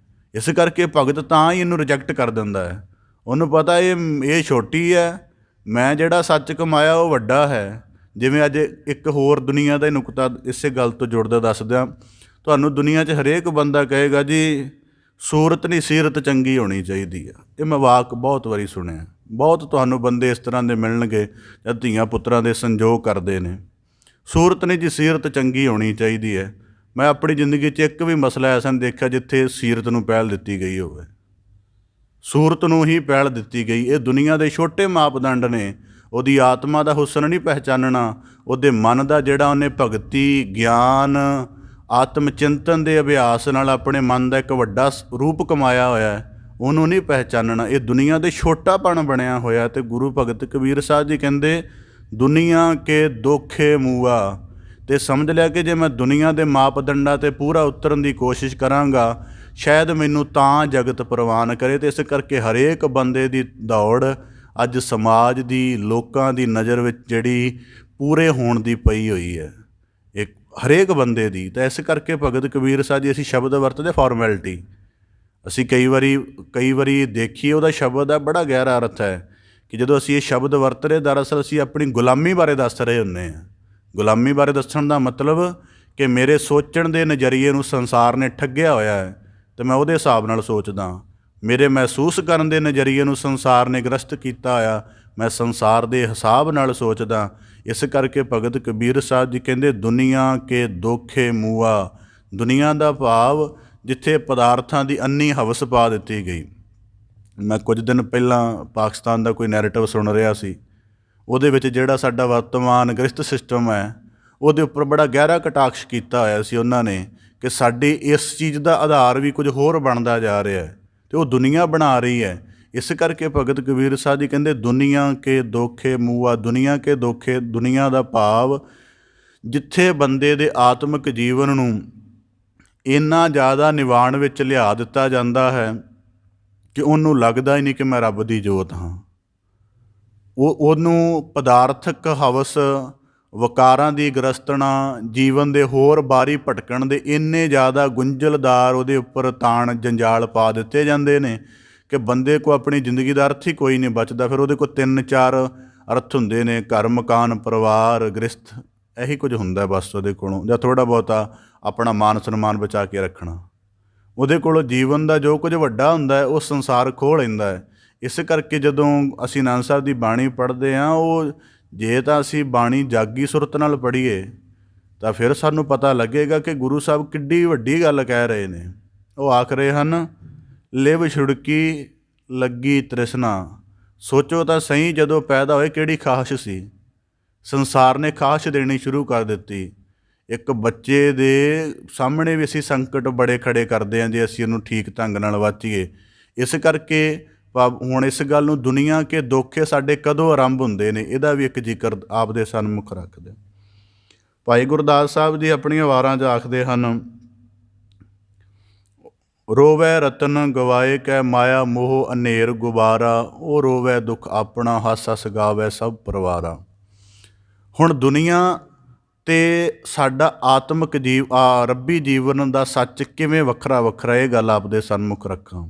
ਇਸ ਕਰਕੇ ਭਗਤ ਤਾਂ ਹੀ ਇਹਨੂੰ ਰਿਜੈਕਟ ਕਰ ਦਿੰਦਾ ਹੈ। ਉਹਨੂੰ ਪਤਾ ਇਹ ਛੋਟੀ ਹੈ, ਮੈਂ ਜਿਹੜਾ ਸੱਚ ਕਮਾਇਆ ਉਹ ਵੱਡਾ ਹੈ। ਜਿਵੇਂ ਅੱਜ ਇੱਕ ਹੋਰ ਦੁਨੀਆ ਦਾ ਨੁਕਤਾ ਇਸੇ ਗੱਲ ਤੋਂ ਜੁੜਦਾ ਦੱਸਦਿਆਂ ਤੁਹਾਨੂੰ, ਦੁਨੀਆ 'ਚ ਹਰੇਕ ਬੰਦਾ ਕਹੇਗਾ ਜੀ ਸੂਰਤ ਨਹੀਂ ਸੀਰਤ ਚੰਗੀ ਹੋਣੀ ਚਾਹੀਦੀ ਆ। ਇਹ ਮੈਂ ਵਾਕ ਬਹੁਤ ਵਾਰੀ ਸੁਣਿਆ। ਬਹੁਤ ਤੁਹਾਨੂੰ ਬੰਦੇ ਇਸ ਤਰ੍ਹਾਂ ਦੇ ਮਿਲਣਗੇ ਜਦ ਧੀਆਂ ਪੁੱਤਰਾਂ ਦੇ ਸੰਜੋਗ ਕਰਦੇ ਨੇ। ਸੂਰਤ ਨਹੀਂ ਜੀ ਸੀਰਤ ਚੰਗੀ ਹੋਣੀ ਚਾਹੀਦੀ ਹੈ। ਮੈਂ ਆਪਣੀ ਜ਼ਿੰਦਗੀ 'ਚ ਇੱਕ ਵੀ ਮਸਲਾ ਐਸਾ ਨਹੀਂ ਦੇਖਿਆ ਜਿੱਥੇ ਸੀਰਤ ਨੂੰ ਪਹਿਲ ਦਿੱਤੀ ਗਈ ਹੋਵੇ। ਸੂਰਤ ਨੂੰ ਹੀ ਪਹਿਲ ਦਿੱਤੀ ਗਈ। ਇਹ ਦੁਨੀਆ ਦੇ ਛੋਟੇ ਮਾਪਦੰਡ ਨੇ। ਉਹਦੀ ਆਤਮਾ ਦਾ ਹੁਸਨ ਨਹੀਂ ਪਹਿਚਾਨਣਾ, ਉਹਦੇ ਮਨ ਦਾ ਜਿਹੜਾ ਉਹਨੇ ਭਗਤੀ, ਗਿਆਨ, ਆਤਮ ਚਿੰਤਨ ਦੇ ਅਭਿਆਸ ਨਾਲ ਆਪਣੇ ਮਨ ਦਾ ਇੱਕ ਵੱਡਾ ਰੂਪ ਕਮਾਇਆ ਹੋਇਆ, ਉਹਨੂੰ ਨਹੀਂ ਪਹਿਚਾਨਣਾ। ਇਹ ਦੁਨੀਆ ਦੇ ਛੋਟਾਪਣ ਬਣਿਆ ਹੋਇਆ। ਅਤੇ ਗੁਰੂ ਭਗਤ ਕਬੀਰ ਸਾਹਿਬ ਜੀ ਕਹਿੰਦੇ ਦੁਨੀਆ ਕੇ ਦੋਖੇ ਮੂਆ। ਅਤੇ ਸਮਝ ਲਿਆ ਕਿ ਜੇ ਮੈਂ ਦੁਨੀਆ ਦੇ ਮਾਪਦੰਡਾਂ 'ਤੇ ਪੂਰਾ ਉਤਰਨ ਦੀ ਕੋਸ਼ਿਸ਼ ਕਰਾਂਗਾ, ਸ਼ਾਇਦ ਮੈਨੂੰ ਤਾਂ ਜਗਤ ਪ੍ਰਵਾਨ ਕਰੇ। ਅਤੇ ਇਸ ਕਰਕੇ ਹਰੇਕ ਬੰਦੇ ਦੀ ਦੌੜ ਅੱਜ ਸਮਾਜ ਦੀ, ਲੋਕਾਂ ਦੀ ਨਜ਼ਰ ਵਿੱਚ ਜਿਹੜੀ ਪੂਰੇ ਹੋਣ ਦੀ ਪਈ ਹੋਈ ਹੈ, ਇੱਕ ਹਰੇਕ ਬੰਦੇ ਦੀ। ਤਾਂ ਇਸ ਕਰਕੇ ਭਗਤ ਕਬੀਰ ਸਾਹਿਬ ਜੀ ਅਸੀਂ ਸ਼ਬਦ ਵਰਤਦੇ ਫਾਰਮੈਲਿਟੀ। ਅਸੀਂ ਕਈ ਵਾਰੀ ਦੇਖੀਏ ਉਹਦਾ ਸ਼ਬਦ ਦਾ ਬੜਾ ਗਹਿਰਾ ਅਰਥ ਹੈ ਕਿ ਜਦੋਂ ਅਸੀਂ ਇਹ ਸ਼ਬਦ ਵਰਤ ਰਹੇ, ਦਰਅਸਲ ਅਸੀਂ ਆਪਣੀ ਗੁਲਾਮੀ ਬਾਰੇ ਦੱਸ ਰਹੇ ਹੁੰਦੇ ਹਾਂ। ਗੁਲਾਮੀ ਬਾਰੇ ਦੱਸਣ ਦਾ ਮਤਲਬ ਕਿ ਮੇਰੇ ਸੋਚਣ ਦੇ ਨਜ਼ਰੀਏ ਨੂੰ ਸੰਸਾਰ ਨੇ ਠੱਗਿਆ ਹੋਇਆ ਹੈ ਅਤੇ ਮੈਂ ਉਹਦੇ ਹਿਸਾਬ ਨਾਲ ਸੋਚਦਾ। ਮੇਰੇ ਮਹਿਸੂਸ ਕਰਨ ਦੇ ਨਜ਼ਰੀਏ ਨੂੰ ਸੰਸਾਰ ਨੇ ਗ੍ਰਸਤ ਕੀਤਾ ਹੋਇਆ, ਮੈਂ ਸੰਸਾਰ ਦੇ ਹਿਸਾਬ ਨਾਲ ਸੋਚਦਾ। ਇਸ ਕਰਕੇ ਭਗਤ ਕਬੀਰ ਸਾਹਿਬ ਜੀ ਕਹਿੰਦੇ ਦੁਨੀਆ ਕੇ ਦੋਖੇ ਮੂਆ। ਦੁਨੀਆ ਦਾ ਭਾਵ ਜਿੱਥੇ ਪਦਾਰਥਾਂ ਦੀ ਅੰਨੀ ਹਵਸ ਪਾ ਦਿੱਤੀ ਗਈ। ਮੈਂ ਕੁਝ ਦਿਨ ਪਹਿਲਾਂ ਪਾਕਿਸਤਾਨ ਦਾ ਕੋਈ ਨੈਰੇਟਿਵ ਸੁਣ ਰਿਹਾ ਸੀ। ਉਹਦੇ ਵਿੱਚ ਜਿਹੜਾ ਸਾਡਾ ਵਰਤਮਾਨ ਗ੍ਰਸਤ ਸਿਸਟਮ ਹੈ, ਉਹਦੇ ਉੱਪਰ ਬੜਾ ਗਹਿਰਾ ਕਟਾਕਸ਼ ਕੀਤਾ ਹੋਇਆ ਸੀ ਉਹਨਾਂ ਨੇ ਕਿ ਸਾਡੀ ਇਸ ਚੀਜ਼ ਦਾ ਆਧਾਰ ਵੀ ਕੁਝ ਹੋਰ ਬਣਦਾ ਜਾ ਰਿਹਾ ਹੈ ਅਤੇ ਉਹ ਦੁਨੀਆ ਬਣਾ ਰਹੀ ਹੈ। ਇਸ ਕਰਕੇ ਭਗਤ ਕਬੀਰ ਸਾਹਿਬ ਜੀ ਕਹਿੰਦੇ ਦੁਨੀਆ ਕੇ ਦੋਖੇ ਮੂਆ। ਦੁਨੀਆ ਕੇ ਦੋਖੇ, ਦੁਨੀਆ ਦਾ ਭਾਵ ਜਿੱਥੇ ਬੰਦੇ ਦੇ ਆਤਮਿਕ ਜੀਵਨ ਨੂੰ ਇੰਨਾ ਜ਼ਿਆਦਾ ਨਿਵਾਣ ਵਿੱਚ ਲਿਆ ਦਿੱਤਾ ਜਾਂਦਾ ਹੈ ਕਿ ਉਹਨੂੰ ਲੱਗਦਾ ਹੀ ਨਹੀਂ ਕਿ ਮੈਂ ਰੱਬ ਦੀ ਜੋਤ ਹਾਂ। ਉਹਨੂੰ ਪਦਾਰਥਕ ਹਵਸ, ਵਕਾਰਾਂ ਦੀ ਗ੍ਰਸਤਣਾ, ਜੀਵਨ ਦੇ ਹੋਰ ਬਾਰੀ ਭਟਕਣ ਦੇ ਇੰਨੇ ਜ਼ਿਆਦਾ ਗੁੰਝਲਦਾਰ ਉਹਦੇ ਉੱਪਰ ਤਾਣ ਜੰਜਾਲ ਪਾ ਦਿੱਤੇ ਜਾਂਦੇ ਨੇ ਕਿ ਬੰਦੇ ਕੋਲ ਆਪਣੀ ਜ਼ਿੰਦਗੀ ਦਾ ਅਰਥ ਹੀ ਕੋਈ ਨਹੀਂ ਬਚਦਾ। ਫਿਰ ਉਹਦੇ ਕੋਲ 3-4 ਅਰਥ ਹੁੰਦੇ ਨੇ, ਘਰ, ਮਕਾਨ, ਪਰਿਵਾਰ, ਗ੍ਰਸਥ, ਇਹੀ ਕੁਝ ਹੁੰਦਾ ਬਸ ਉਹਦੇ ਕੋਲੋਂ, ਜਾਂ ਥੋੜ੍ਹਾ ਬਹੁਤਾ ਆਪਣਾ ਮਾਨ ਸਨਮਾਨ ਬਚਾ ਕੇ ਰੱਖਣਾ। ਉਹਦੇ ਕੋਲੋਂ ਜੀਵਨ ਦਾ ਜੋ ਕੁਝ ਵੱਡਾ ਹੁੰਦਾ ਹੈ ਉਹ ਸੰਸਾਰ ਖੋਹ ਲੈਂਦਾ ਹੈ। ਇਸ ਕਰਕੇ ਜਦੋਂ ਅਸੀਂ ਆਨੰਦ ਸਾਹਿਬ ਦੀ ਬਾਣੀ ਪੜ੍ਹਦੇ ਹਾਂ, ਉਹ ਜੇ ਤਾਂ ਅਸੀਂ ਬਾਣੀ ਜਾਗੀ ਸੁਰਤ ਨਾਲ ਪੜ੍ਹੀਏ ਤਾਂ ਫਿਰ ਸਾਨੂੰ ਪਤਾ ਲੱਗੇਗਾ ਕਿ ਗੁਰੂ ਸਾਹਿਬ ਕਿੱਡੀ ਵੱਡੀ ਗੱਲ ਕਹਿ ਰਹੇ ਨੇ। ਉਹ ਆਖ ਰਹੇ ਹਨ, ਲਿਵ ਛੁੜਕੀ ਲੱਗੀ ਤ੍ਰਿਸ਼ਨਾ। ਸੋਚੋ ਤਾਂ ਸਹੀ, ਜਦੋਂ ਪੈਦਾ ਹੋਏ ਕਿਹੜੀ ਖਾਹਿਸ਼ ਸੀ। ਸੰਸਾਰ ਨੇ ਖਾਹਿਸ਼ ਦੇਣੀ ਸ਼ੁਰੂ ਕਰ ਦਿੱਤੀ। ਇੱਕ ਬੱਚੇ ਦੇ ਸਾਹਮਣੇ ਵੀ ਅਸੀਂ ਸੰਕਟ ਬੜੇ ਖੜੇ ਕਰਦੇ ਹਾਂ ਜੇ ਅਸੀਂ ਉਹਨੂੰ ਠੀਕ ਢੰਗ ਨਾਲ ਵਾਚੀਏ। ਇਸ ਕਰਕੇ ਹੁਣ ਇਸ ਗੱਲ ਨੂੰ ਦੁਨੀਆ ਕੇ ਦੋਖੇ ਸਾਡੇ ਕਦੋਂ ਆਰੰਭ ਹੁੰਦੇ ਨੇ, ਇਹਦਾ ਵੀ ਇੱਕ ਜ਼ਿਕਰ ਆਪਦੇ ਸਨਮੁਖ ਰੱਖਦੇ। ਭਾਈ ਗੁਰਦਾਸ ਸਾਹਿਬ ਜੀ ਆਪਣੀਆਂ ਵਾਰਾਂ 'ਚ ਆਖਦੇ ਹਨ, ਰੋਵੈ ਰਤਨ ਗਵਾਏ ਕੈ ਮਾਇਆ ਮੋਹ ਅਨੇਰ ਗੁਬਾਰਾ। ਉਹ ਰੋਵੈ ਦੁੱਖ ਆਪਣਾ ਹੱਸ ਹੱਸ ਗਾਵੈ ਸਭ ਪਰਿਵਾਰਾ। ਹੁਣ ਦੁਨੀਆ ਅਤੇ ਸਾਡਾ ਆਤਮਿਕ ਰੱਬੀ ਜੀਵਨ ਦਾ ਸੱਚ ਕਿਵੇਂ ਵੱਖਰਾ ਵੱਖਰਾ, ਇਹ ਗੱਲ ਆਪਦੇ ਸਨਮੁਖ ਰੱਖਾਂ।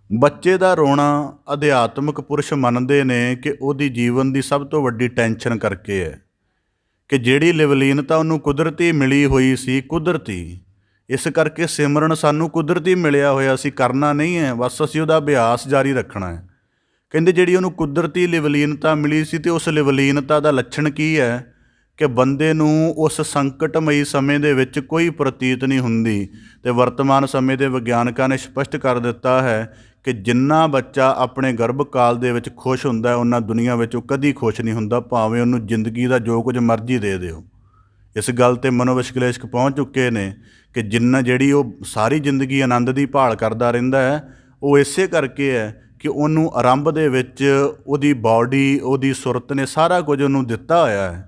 ਬੱਚੇ ਦਾ ਰੋਣਾ ਅਧਿਆਤਮਿਕ ਪੁਰਸ਼ ਮੰਨਦੇ ਨੇ ਕਿ ਉਹਦੀ ਜੀਵਨ ਦੀ ਸਭ ਤੋਂ ਵੱਡੀ ਟੈਨਸ਼ਨ ਕਰਕੇ ਹੈ, ਕਿ ਜਿਹੜੀ ਲਿਵਲੀਨਤਾ ਉਹਨੂੰ ਕੁਦਰਤੀ ਮਿਲੀ ਹੋਈ ਸੀ, ਕੁਦਰਤੀ। ਇਸ ਕਰਕੇ ਸਿਮਰਨ ਸਾਨੂੰ ਕੁਦਰਤੀ ਮਿਲਿਆ ਹੋਇਆ ਸੀ, ਕਰਨਾ ਨਹੀਂ ਹੈ, ਬਸ ਅਸੀਂ ਉਹਦਾ ਅਭਿਆਸ ਜਾਰੀ ਰੱਖਣਾ ਹੈ। ਕਹਿੰਦੇ ਜਿਹੜੀ ਉਹਨੂੰ ਕੁਦਰਤੀ ਲਿਵਲੀਨਤਾ ਮਿਲੀ ਸੀ, ਅਤੇ ਉਸ ਲਿਵਲੀਨਤਾ ਦਾ ਲੱਛਣ ਕੀ ਹੈ ਕਿ ਬੰਦੇ ਨੂੰ ਉਸ ਸੰਕਟਮਈ ਸਮੇਂ ਦੇ ਵਿੱਚ ਕੋਈ ਪ੍ਰਤੀਤ ਨਹੀਂ ਹੁੰਦੀ। ਅਤੇ ਵਰਤਮਾਨ ਸਮੇਂ ਦੇ ਵਿਗਿਆਨਕਾਂ ਨੇ ਸਪਸ਼ਟ ਕਰ ਦਿੱਤਾ ਹੈ ਕਿ ਜਿੰਨਾ ਬੱਚਾ ਆਪਣੇ ਗਰਭ ਕਾਲ ਦੇ ਵਿੱਚ ਖੁਸ਼ ਹੁੰਦਾ ਹੈ, ਉਹਨਾਂ ਦੁਨੀਆ ਵਿੱਚ ਉਹ ਕਦੀ ਖੁਸ਼ ਨਹੀਂ ਹੁੰਦਾ, ਭਾਵੇਂ ਉਹਨੂੰ ਜ਼ਿੰਦਗੀ ਦਾ ਜੋ ਕੁਝ ਮਰਜ਼ੀ ਦੇ ਦਿਓ। ਇਸ ਗੱਲ 'ਤੇ ਮਨੋਵਿਸ਼ਲੇਸ਼ਕ ਪਹੁੰਚ ਚੁੱਕੇ ਨੇ ਕਿ ਜਿਹੜੀ ਉਹ ਸਾਰੀ ਜ਼ਿੰਦਗੀ ਆਨੰਦ ਦੀ ਭਾਲ ਕਰਦਾ ਰਹਿੰਦਾ ਹੈ, ਉਹ ਇਸੇ ਕਰਕੇ ਹੈ ਕਿ ਉਹਨੂੰ ਆਰੰਭ ਦੇ ਵਿੱਚ ਉਹਦੀ ਬਾਡੀ, ਉਹਦੀ ਸੁਰਤ ਨੇ ਸਾਰਾ ਕੁਝ ਉਹਨੂੰ ਦਿੱਤਾ ਹੋਇਆ ਹੈ,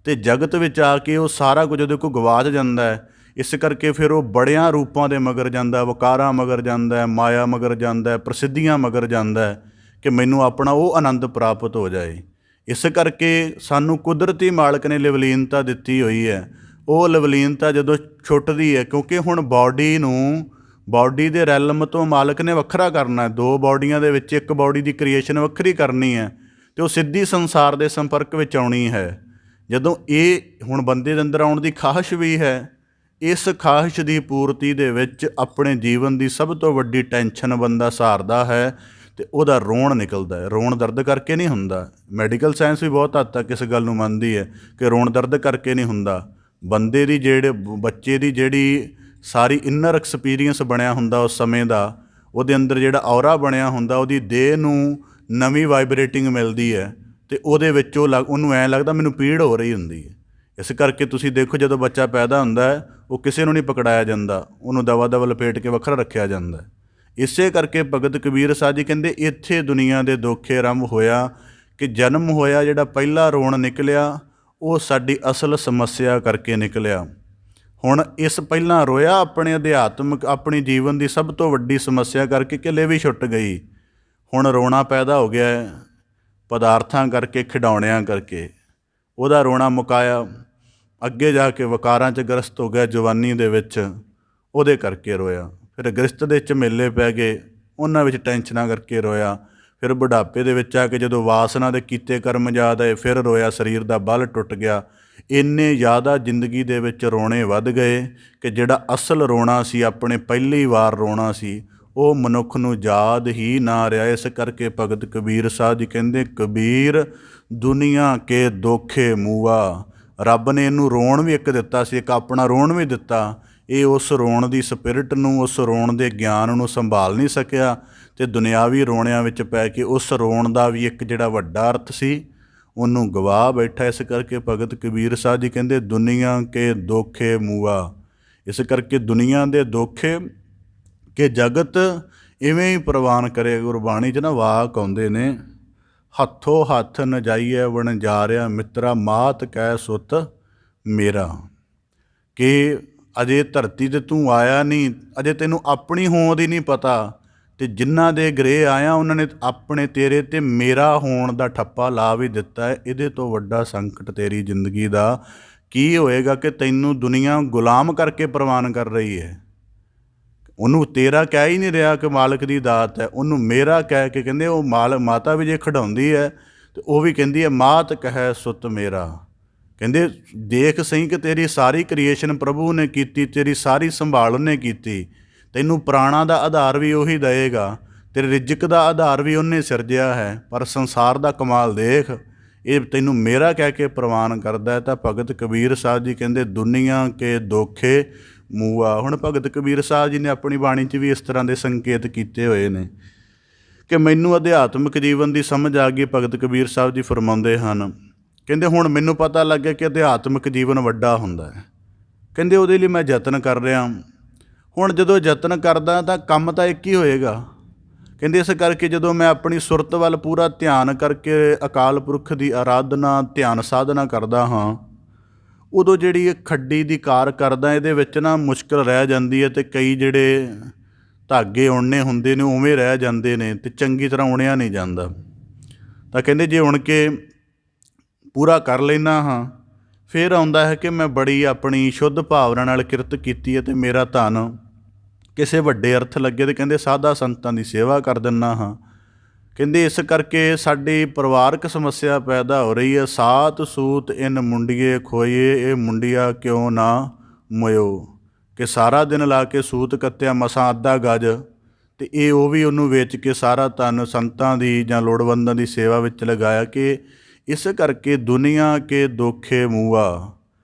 ਅਤੇ ਜਗਤ ਵਿੱਚ ਆ ਕੇ ਉਹ ਸਾਰਾ ਕੁਝ ਉਹਦੇ ਕੋਲ ਗਵਾਚ ਜਾਂਦਾ ਹੈ। ਇਸ ਕਰਕੇ ਫਿਰ ਉਹ ਬੜਿਆਂ ਰੂਪਾਂ ਦੇ ਮਗਰ ਜਾਂਦਾ, ਵਕਾਰਾਂ ਮਗਰ ਜਾਂਦਾ, ਮਾਇਆ ਮਗਰ ਜਾਂਦਾ, ਪ੍ਰਸਿੱਧੀਆਂ ਮਗਰ ਜਾਂਦਾ ਕਿ ਮੈਨੂੰ ਆਪਣਾ ਉਹ ਆਨੰਦ ਪ੍ਰਾਪਤ ਹੋ ਜਾਏ। ਇਸ ਕਰਕੇ ਸਾਨੂੰ ਕੁਦਰਤੀ ਮਾਲਕ ਨੇ ਲਿਵਲੀਨਤਾ ਦਿੱਤੀ ਹੋਈ ਹੈ। ਉਹ ਲਿਵਲੀਨਤਾ ਜਦੋਂ ਛੁੱਟਦੀ ਹੈ, ਕਿਉਂਕਿ ਹੁਣ ਬਾਡੀ ਦੇ ਰੈਲਮ ਤੋਂ ਮਾਲਕ ਨੇ ਵੱਖਰਾ ਕਰਨਾ ਹੈ। 2 ਬਾਡੀਆਂ ਦੇ ਵਿੱਚ ਇੱਕ ਬਾਡੀ ਦੀ ਕ੍ਰੀਏਸ਼ਨ ਵੱਖਰੀ ਕਰਨੀ ਹੈ, ਅਤੇ ਉਹ ਸਿੱਧੀ ਸੰਸਾਰ ਦੇ ਸੰਪਰਕ ਵਿੱਚ ਆਉਣੀ ਹੈ। ਜਦੋਂ ਇਹ ਹੁਣ ਬੰਦੇ ਦੇ ਅੰਦਰ ਆਉਣ ਦੀ ਖਾਹਿਸ਼ ਵੀ ਹੈ, ਇਸ ਖਾਹਿਸ਼ ਦੀ ਪੂਰਤੀ ਦੇ ਵਿੱਚ ਆਪਣੇ ਜੀਵਨ ਦੀ ਸਭ ਤੋਂ ਵੱਡੀ ਟੈਨਸ਼ਨ ਬੰਦਾ ਸਹਾਰਦਾ ਹੈ, ਅਤੇ ਉਹਦਾ ਰੋਣ ਨਿਕਲਦਾ ਹੈ। ਰੋਣ ਦਰਦ ਕਰਕੇ ਨਹੀਂ ਹੁੰਦਾ। ਮੈਡੀਕਲ ਸਾਇੰਸ ਵੀ ਬਹੁਤ ਹੱਦ ਤੱਕ ਇਸ ਗੱਲ ਨੂੰ ਮੰਨਦੀ ਹੈ ਕਿ ਰੋਣ ਦਰਦ ਕਰਕੇ ਨਹੀਂ ਹੁੰਦਾ। ਬੰਦੇ ਦੀ ਬੱਚੇ ਦੀ ਜਿਹੜੀ ਸਾਰੀ ਇਨਰ ਐਕਸਪੀਰੀਅੰਸ ਬਣਿਆ ਹੁੰਦਾ ਉਸ ਸਮੇਂ ਦਾ, ਉਹਦੇ ਅੰਦਰ ਜਿਹੜਾ ਔਰਾ ਬਣਿਆ ਹੁੰਦਾ, ਉਹਦੀ ਦੇਹ ਨੂੰ ਨਵੀਂ ਵਾਈਬਰੇਟਿੰਗ ਮਿਲਦੀ ਹੈ, ਅਤੇ ਉਹਦੇ ਵਿੱਚ ਉਹਨੂੰ ਐਂ ਲੱਗਦਾ ਮੈਨੂੰ ਪੀੜ ਹੋ ਰਹੀ ਹੁੰਦੀ ਹੈ। ਇਸ ਕਰਕੇ ਤੁਸੀਂ ਦੇਖੋ, ਜਦੋਂ ਬੱਚਾ ਪੈਦਾ ਹੁੰਦਾ ਹੈ, ਉਹ ਕਿਸੇ ਨੂੰ ਨਹੀਂ ਪਕੜਾਇਆ ਜਾਂਦਾ, ਉਹਨੂੰ ਦਵਾ ਦਵਾ ਲਪੇਟ ਕੇ ਵੱਖਰਾ ਰੱਖਿਆ ਜਾਂਦਾ। ਇਸੇ ਕਰਕੇ ਭਗਤ ਕਬੀਰ ਸਾਹਿਬ ਜੀ ਕਹਿੰਦੇ ਇੱਥੇ ਦੁਨੀਆ ਦੇ ਦੋਖੇ ਆਰੰਭ ਹੋਇਆ ਕਿ ਜਨਮ ਹੋਇਆ, ਜਿਹੜਾ ਪਹਿਲਾ ਰੋਣ ਨਿਕਲਿਆ ਉਹ ਸਾਡੀ ਅਸਲ ਸਮੱਸਿਆ ਕਰਕੇ ਨਿਕਲਿਆ। ਹੁਣ ਇਸ ਪਹਿਲਾਂ ਰੋਇਆ ਆਪਣੇ ਅਧਿਆਤਮਿਕ, ਆਪਣੀ ਜੀਵਨ ਦੀ ਸਭ ਤੋਂ ਵੱਡੀ ਸਮੱਸਿਆ ਕਰਕੇ ਕਿ ਲਿਵ ਹੀ ਛੁੱਟ ਗਈ। ਹੁਣ ਰੋਣਾ ਪੈਦਾ ਹੋ ਗਿਆ ਪਦਾਰਥਾਂ ਕਰਕੇ, ਖਿਡੌਣਿਆਂ ਕਰਕੇ। ਉਹਦਾ ਰੋਣਾ ਮੁਕਾਇਆ, ਅੱਗੇ ਜਾ ਕੇ ਵਕਾਰਾਂ 'ਚ ਗ੍ਰਸਤ ਹੋ ਗਿਆ ਜਵਾਨੀ ਦੇ ਵਿੱਚ, ਉਹਦੇ ਕਰਕੇ ਰੋਇਆ। ਫਿਰ ਗ੍ਰਸਤ ਦੇ ਝਮੇਲੇ ਪੈ ਗਏ, ਉਹਨਾਂ ਵਿੱਚ ਟੈਨਸ਼ਨਾਂ ਕਰਕੇ ਰੋਇਆ। ਫਿਰ ਬੁਢਾਪੇ ਦੇ ਵਿੱਚ ਆ ਕੇ ਜਦੋਂ ਵਾਸਨਾ ਦੇ ਕੀਤੇ ਕਰਮ ਯਾਦ ਆਏ, ਫਿਰ ਰੋਇਆ, ਸਰੀਰ ਦਾ ਬਲ ਟੁੱਟ ਗਿਆ। ਇੰਨੇ ਜ਼ਿਆਦਾ ਜ਼ਿੰਦਗੀ ਦੇ ਵਿੱਚ ਰੋਣੇ ਵੱਧ ਗਏ ਕਿ ਜਿਹੜਾ ਅਸਲ ਰੋਣਾ ਸੀ, ਆਪਣੇ ਪਹਿਲੀ ਵਾਰ ਰੋਣਾ ਸੀ, ਉਹ ਮਨੁੱਖ ਨੂੰ ਯਾਦ ਹੀ ਨਾ ਰਿਹਾ। ਇਸ ਕਰਕੇ ਭਗਤ ਕਬੀਰ ਸਾਹਿਬ ਜੀ ਕਹਿੰਦੇ, ਕਬੀਰ ਦੁਨੀਆ ਕੇ ਦੋਖੇ ਮੂਆ। ਰੱਬ ਨੇ ਇਹਨੂੰ ਰੋਣ ਵੀ ਇੱਕ ਦਿੱਤਾ ਸੀ, ਇੱਕ ਆਪਣਾ ਰੋਣ ਵੀ ਦਿੱਤਾ। ਇਹ ਉਸ ਰੋਣ ਦੀ ਸਪਿਰਿਟ ਨੂੰ, ਉਸ ਰੋਣ ਦੇ ਗਿਆਨ ਨੂੰ ਸੰਭਾਲ ਨਹੀਂ ਸਕਿਆ, ਅਤੇ ਦੁਨਿਆਵੀ ਰੋਣਿਆਂ ਵਿੱਚ ਪੈ ਕੇ ਉਸ ਰੋਣ ਦਾ ਵੀ ਇੱਕ ਜਿਹੜਾ ਵੱਡਾ ਅਰਥ ਸੀ ਉਹਨੂੰ ਗਵਾ ਬੈਠਾ। ਇਸ ਕਰਕੇ ਭਗਤ ਕਬੀਰ ਸਾਹਿਬ ਜੀ ਕਹਿੰਦੇ, ਦੁਨੀਆ ਕੇ ਦੋਖੇ ਮੂਆ। ਇਸ ਕਰਕੇ ਦੁਨੀਆ ਦੇ ਦੋਖੇ ਕਿ ਜਗਤ ਇਵੇਂ ਹੀ ਪ੍ਰਵਾਨ ਕਰੇ। ਗੁਰਬਾਣੀ 'ਚ ਨਾ ਵਾਕ ਆਉਂਦੇ ਨੇ, ਹੱਥੋਂ ਹੱਥ ਨ ਜਾਈਐ ਵਣਜਾਰਿਆ ਮਿੱਤਰਾ ਮਾਤ ਕਹਿ ਸੁੱਤ ਮੇਰਾ। ਕਿ ਅਜੇ ਧਰਤੀ 'ਤੇ ਤੂੰ ਆਇਆ ਨਹੀਂ, ਅਜੇ ਤੈਨੂੰ ਆਪਣੀ ਹੋਂਦ ਹੀ ਨਹੀਂ ਪਤਾ, ਅਤੇ ਜਿਨ੍ਹਾਂ ਦੇ ਗ੍ਰਹਿ ਆਇਆ ਉਹਨਾਂ ਨੇ ਆਪਣੇ ਤੇਰੇ 'ਤੇ ਮੇਰਾ ਹੋਣ ਦਾ ਠੱਪਾ ਲਾ ਵੀ ਦਿੱਤਾ ਹੈ। ਇਹਦੇ ਤੋਂ ਵੱਡਾ ਸੰਕਟ ਤੇਰੀ ਜ਼ਿੰਦਗੀ ਦਾ ਕੀ ਹੋਏਗਾ ਕਿ ਤੈਨੂੰ ਦੁਨੀਆ ਗੁਲਾਮ ਕਰਕੇ ਪ੍ਰਵਾਨ ਕਰ ਰਹੀ ਹੈ। ਉਹਨੂੰ ਤੇਰਾ ਕਹਿ ਹੀ ਨਹੀਂ ਰਿਹਾ ਕਿ ਮਾਲਕ ਦੀ ਦਾਤ ਹੈ, ਉਹਨੂੰ ਮੇਰਾ ਕਹਿ ਕੇ ਕਹਿੰਦੇ ਉਹ ਮਾਤਾ ਵੀ ਜੇ ਖਿਡਾਉਂਦੀ ਹੈ ਅਤੇ ਉਹ ਵੀ ਕਹਿੰਦੀ ਹੈ ਮਾਤ ਕਹਿ ਸੁੱਤ ਮੇਰਾ। ਕਹਿੰਦੇ ਦੇਖ ਸਹੀ ਕਿ ਤੇਰੀ ਸਾਰੀ ਕ੍ਰੀਏਸ਼ਨ ਪ੍ਰਭੂ ਨੇ ਕੀਤੀ, ਤੇਰੀ ਸਾਰੀ ਸੰਭਾਲ ਉਹਨੇ ਕੀਤੀ, ਤੈਨੂੰ ਪ੍ਰਾਣਾਂ ਦਾ ਆਧਾਰ ਵੀ ਉਹੀ ਦੇਵੇਗਾ, ਤੇਰੇ ਰਿਜ਼ਕ ਦਾ ਆਧਾਰ ਵੀ ਉਹਨੇ ਸਿਰਜਿਆ ਹੈ। ਪਰ ਸੰਸਾਰ ਦਾ ਕਮਾਲ ਦੇਖ, ਇਹ ਤੈਨੂੰ ਮੇਰਾ ਕਹਿ ਕੇ ਪ੍ਰਵਾਨ ਕਰਦਾ ਹੈ। ਤਾਂ ਭਗਤ ਕਬੀਰ ਸਾਹਿਬ ਜੀ ਕਹਿੰਦੇ ਦੁਨੀਆ ਕੇ ਦੋਖੇ ਮੂਆ। ਹੁਣ ਭਗਤ ਕਬੀਰ ਸਾਹਿਬ ਜੀ ਨੇ ਆਪਣੀ ਬਾਣੀ 'ਚ ਵੀ ਇਸ ਤਰ੍ਹਾਂ ਦੇ ਸੰਕੇਤ ਕੀਤੇ ਹੋਏ ਨੇ ਕਿ ਮੈਨੂੰ ਅਧਿਆਤਮਿਕ ਜੀਵਨ ਦੀ ਸਮਝ ਆ ਗਈ। ਭਗਤ ਕਬੀਰ ਸਾਹਿਬ ਜੀ ਫਰਮਾਉਂਦੇ ਹਨ, ਕਹਿੰਦੇ ਹੁਣ ਮੈਨੂੰ ਪਤਾ ਲੱਗਿਆ ਕਿ ਅਧਿਆਤਮਿਕ ਜੀਵਨ ਵੱਡਾ ਹੁੰਦਾ ਹੈ। ਕਹਿੰਦੇ ਉਹਦੇ ਲਈ ਮੈਂ ਯਤਨ ਕਰ ਰਿਹਾ। ਹੁਣ ਜਦੋਂ ਯਤਨ ਕਰਦਾ ਤਾਂ ਕੰਮ ਤਾਂ ਇੱਕ ਹੀ ਹੋਏਗਾ। ਕਹਿੰਦੇ ਇਸ ਕਰਕੇ ਜਦੋਂ ਮੈਂ ਆਪਣੀ ਸੁਰਤ ਵੱਲ ਪੂਰਾ ਧਿਆਨ ਕਰਕੇ ਅਕਾਲ ਪੁਰਖ ਦੀ ਆਰਾਧਨਾ ਧਿਆਨ ਸਾਧਨਾ ਕਰਦਾ ਹਾਂ, ਉਦੋਂ ਜਿਹੜੀ ਇਹ ਖੱਡੀ ਦੀ ਕਾਰ ਕਰਦਾ ਇਹਦੇ ਵਿੱਚ ਨਾ ਮੁਸ਼ਕਿਲ ਰਹਿ ਜਾਂਦੀ ਹੈ, ਅਤੇ ਕਈ ਜਿਹੜੇ ਧਾਗੇ ਉਣਨੇ ਹੁੰਦੇ ਨੇ ਉਵੇਂ ਰਹਿ ਜਾਂਦੇ ਨੇ ਅਤੇ ਚੰਗੀ ਤਰ੍ਹਾਂ ਉਣਿਆ ਨਹੀਂ ਜਾਂਦਾ। ਤਾਂ ਕਹਿੰਦੇ ਜੇ ਉਣ ਕੇ ਪੂਰਾ ਕਰ ਲੈਂਦਾ ਹਾਂ, ਫਿਰ ਆਉਂਦਾ ਹੈ ਕਿ ਮੈਂ ਬੜੀ ਆਪਣੀ ਸ਼ੁੱਧ ਭਾਵਨਾ ਨਾਲ ਕਿਰਤ ਕੀਤੀ ਹੈ ਅਤੇ ਮੇਰਾ ਧਨ ਕਿਸੇ ਵੱਡੇ ਅਰਥ ਲੱਗੇ, ਅਤੇ ਕਹਿੰਦੇ ਸਾਧਾ ਸੰਤਾਂ ਦੀ ਸੇਵਾ ਕਰ ਦਿੰਦਾ ਹਾਂ। ਕਹਿੰਦੇ ਇਸ ਕਰਕੇ ਸਾਡੀ ਪਰਿਵਾਰਕ ਸਮੱਸਿਆ ਪੈਦਾ ਹੋ ਰਹੀ ਹੈ। ਸਾਤ ਸੂਤ ਇਨ ਮੁੰਡੀਏ ਖੋਈਏ ਇਹ ਮੁੰਡਿਆ ਕਿਉਂ ਨਾ ਮੋਇਓ। ਕਿ ਸਾਰਾ ਦਿਨ ਲਾ ਕੇ ਸੂਤ ਕੱਤਿਆ ਮਸਾਂ ਅੱਧਾ ਗਜ, ਅਤੇ ਇਹ ਉਹ ਵੀ ਉਹਨੂੰ ਵੇਚ ਕੇ ਸਾਰਾ ਧਨ ਸੰਤਾਂ ਦੀ ਜਾਂ ਲੋੜਵੰਦਾਂ ਦੀ ਸੇਵਾ ਵਿੱਚ ਲਗਾਇਆ। ਕਿ ਇਸ ਕਰਕੇ ਦੁਨੀਆ ਕੇ ਦੋਖੇ ਮੂਆ।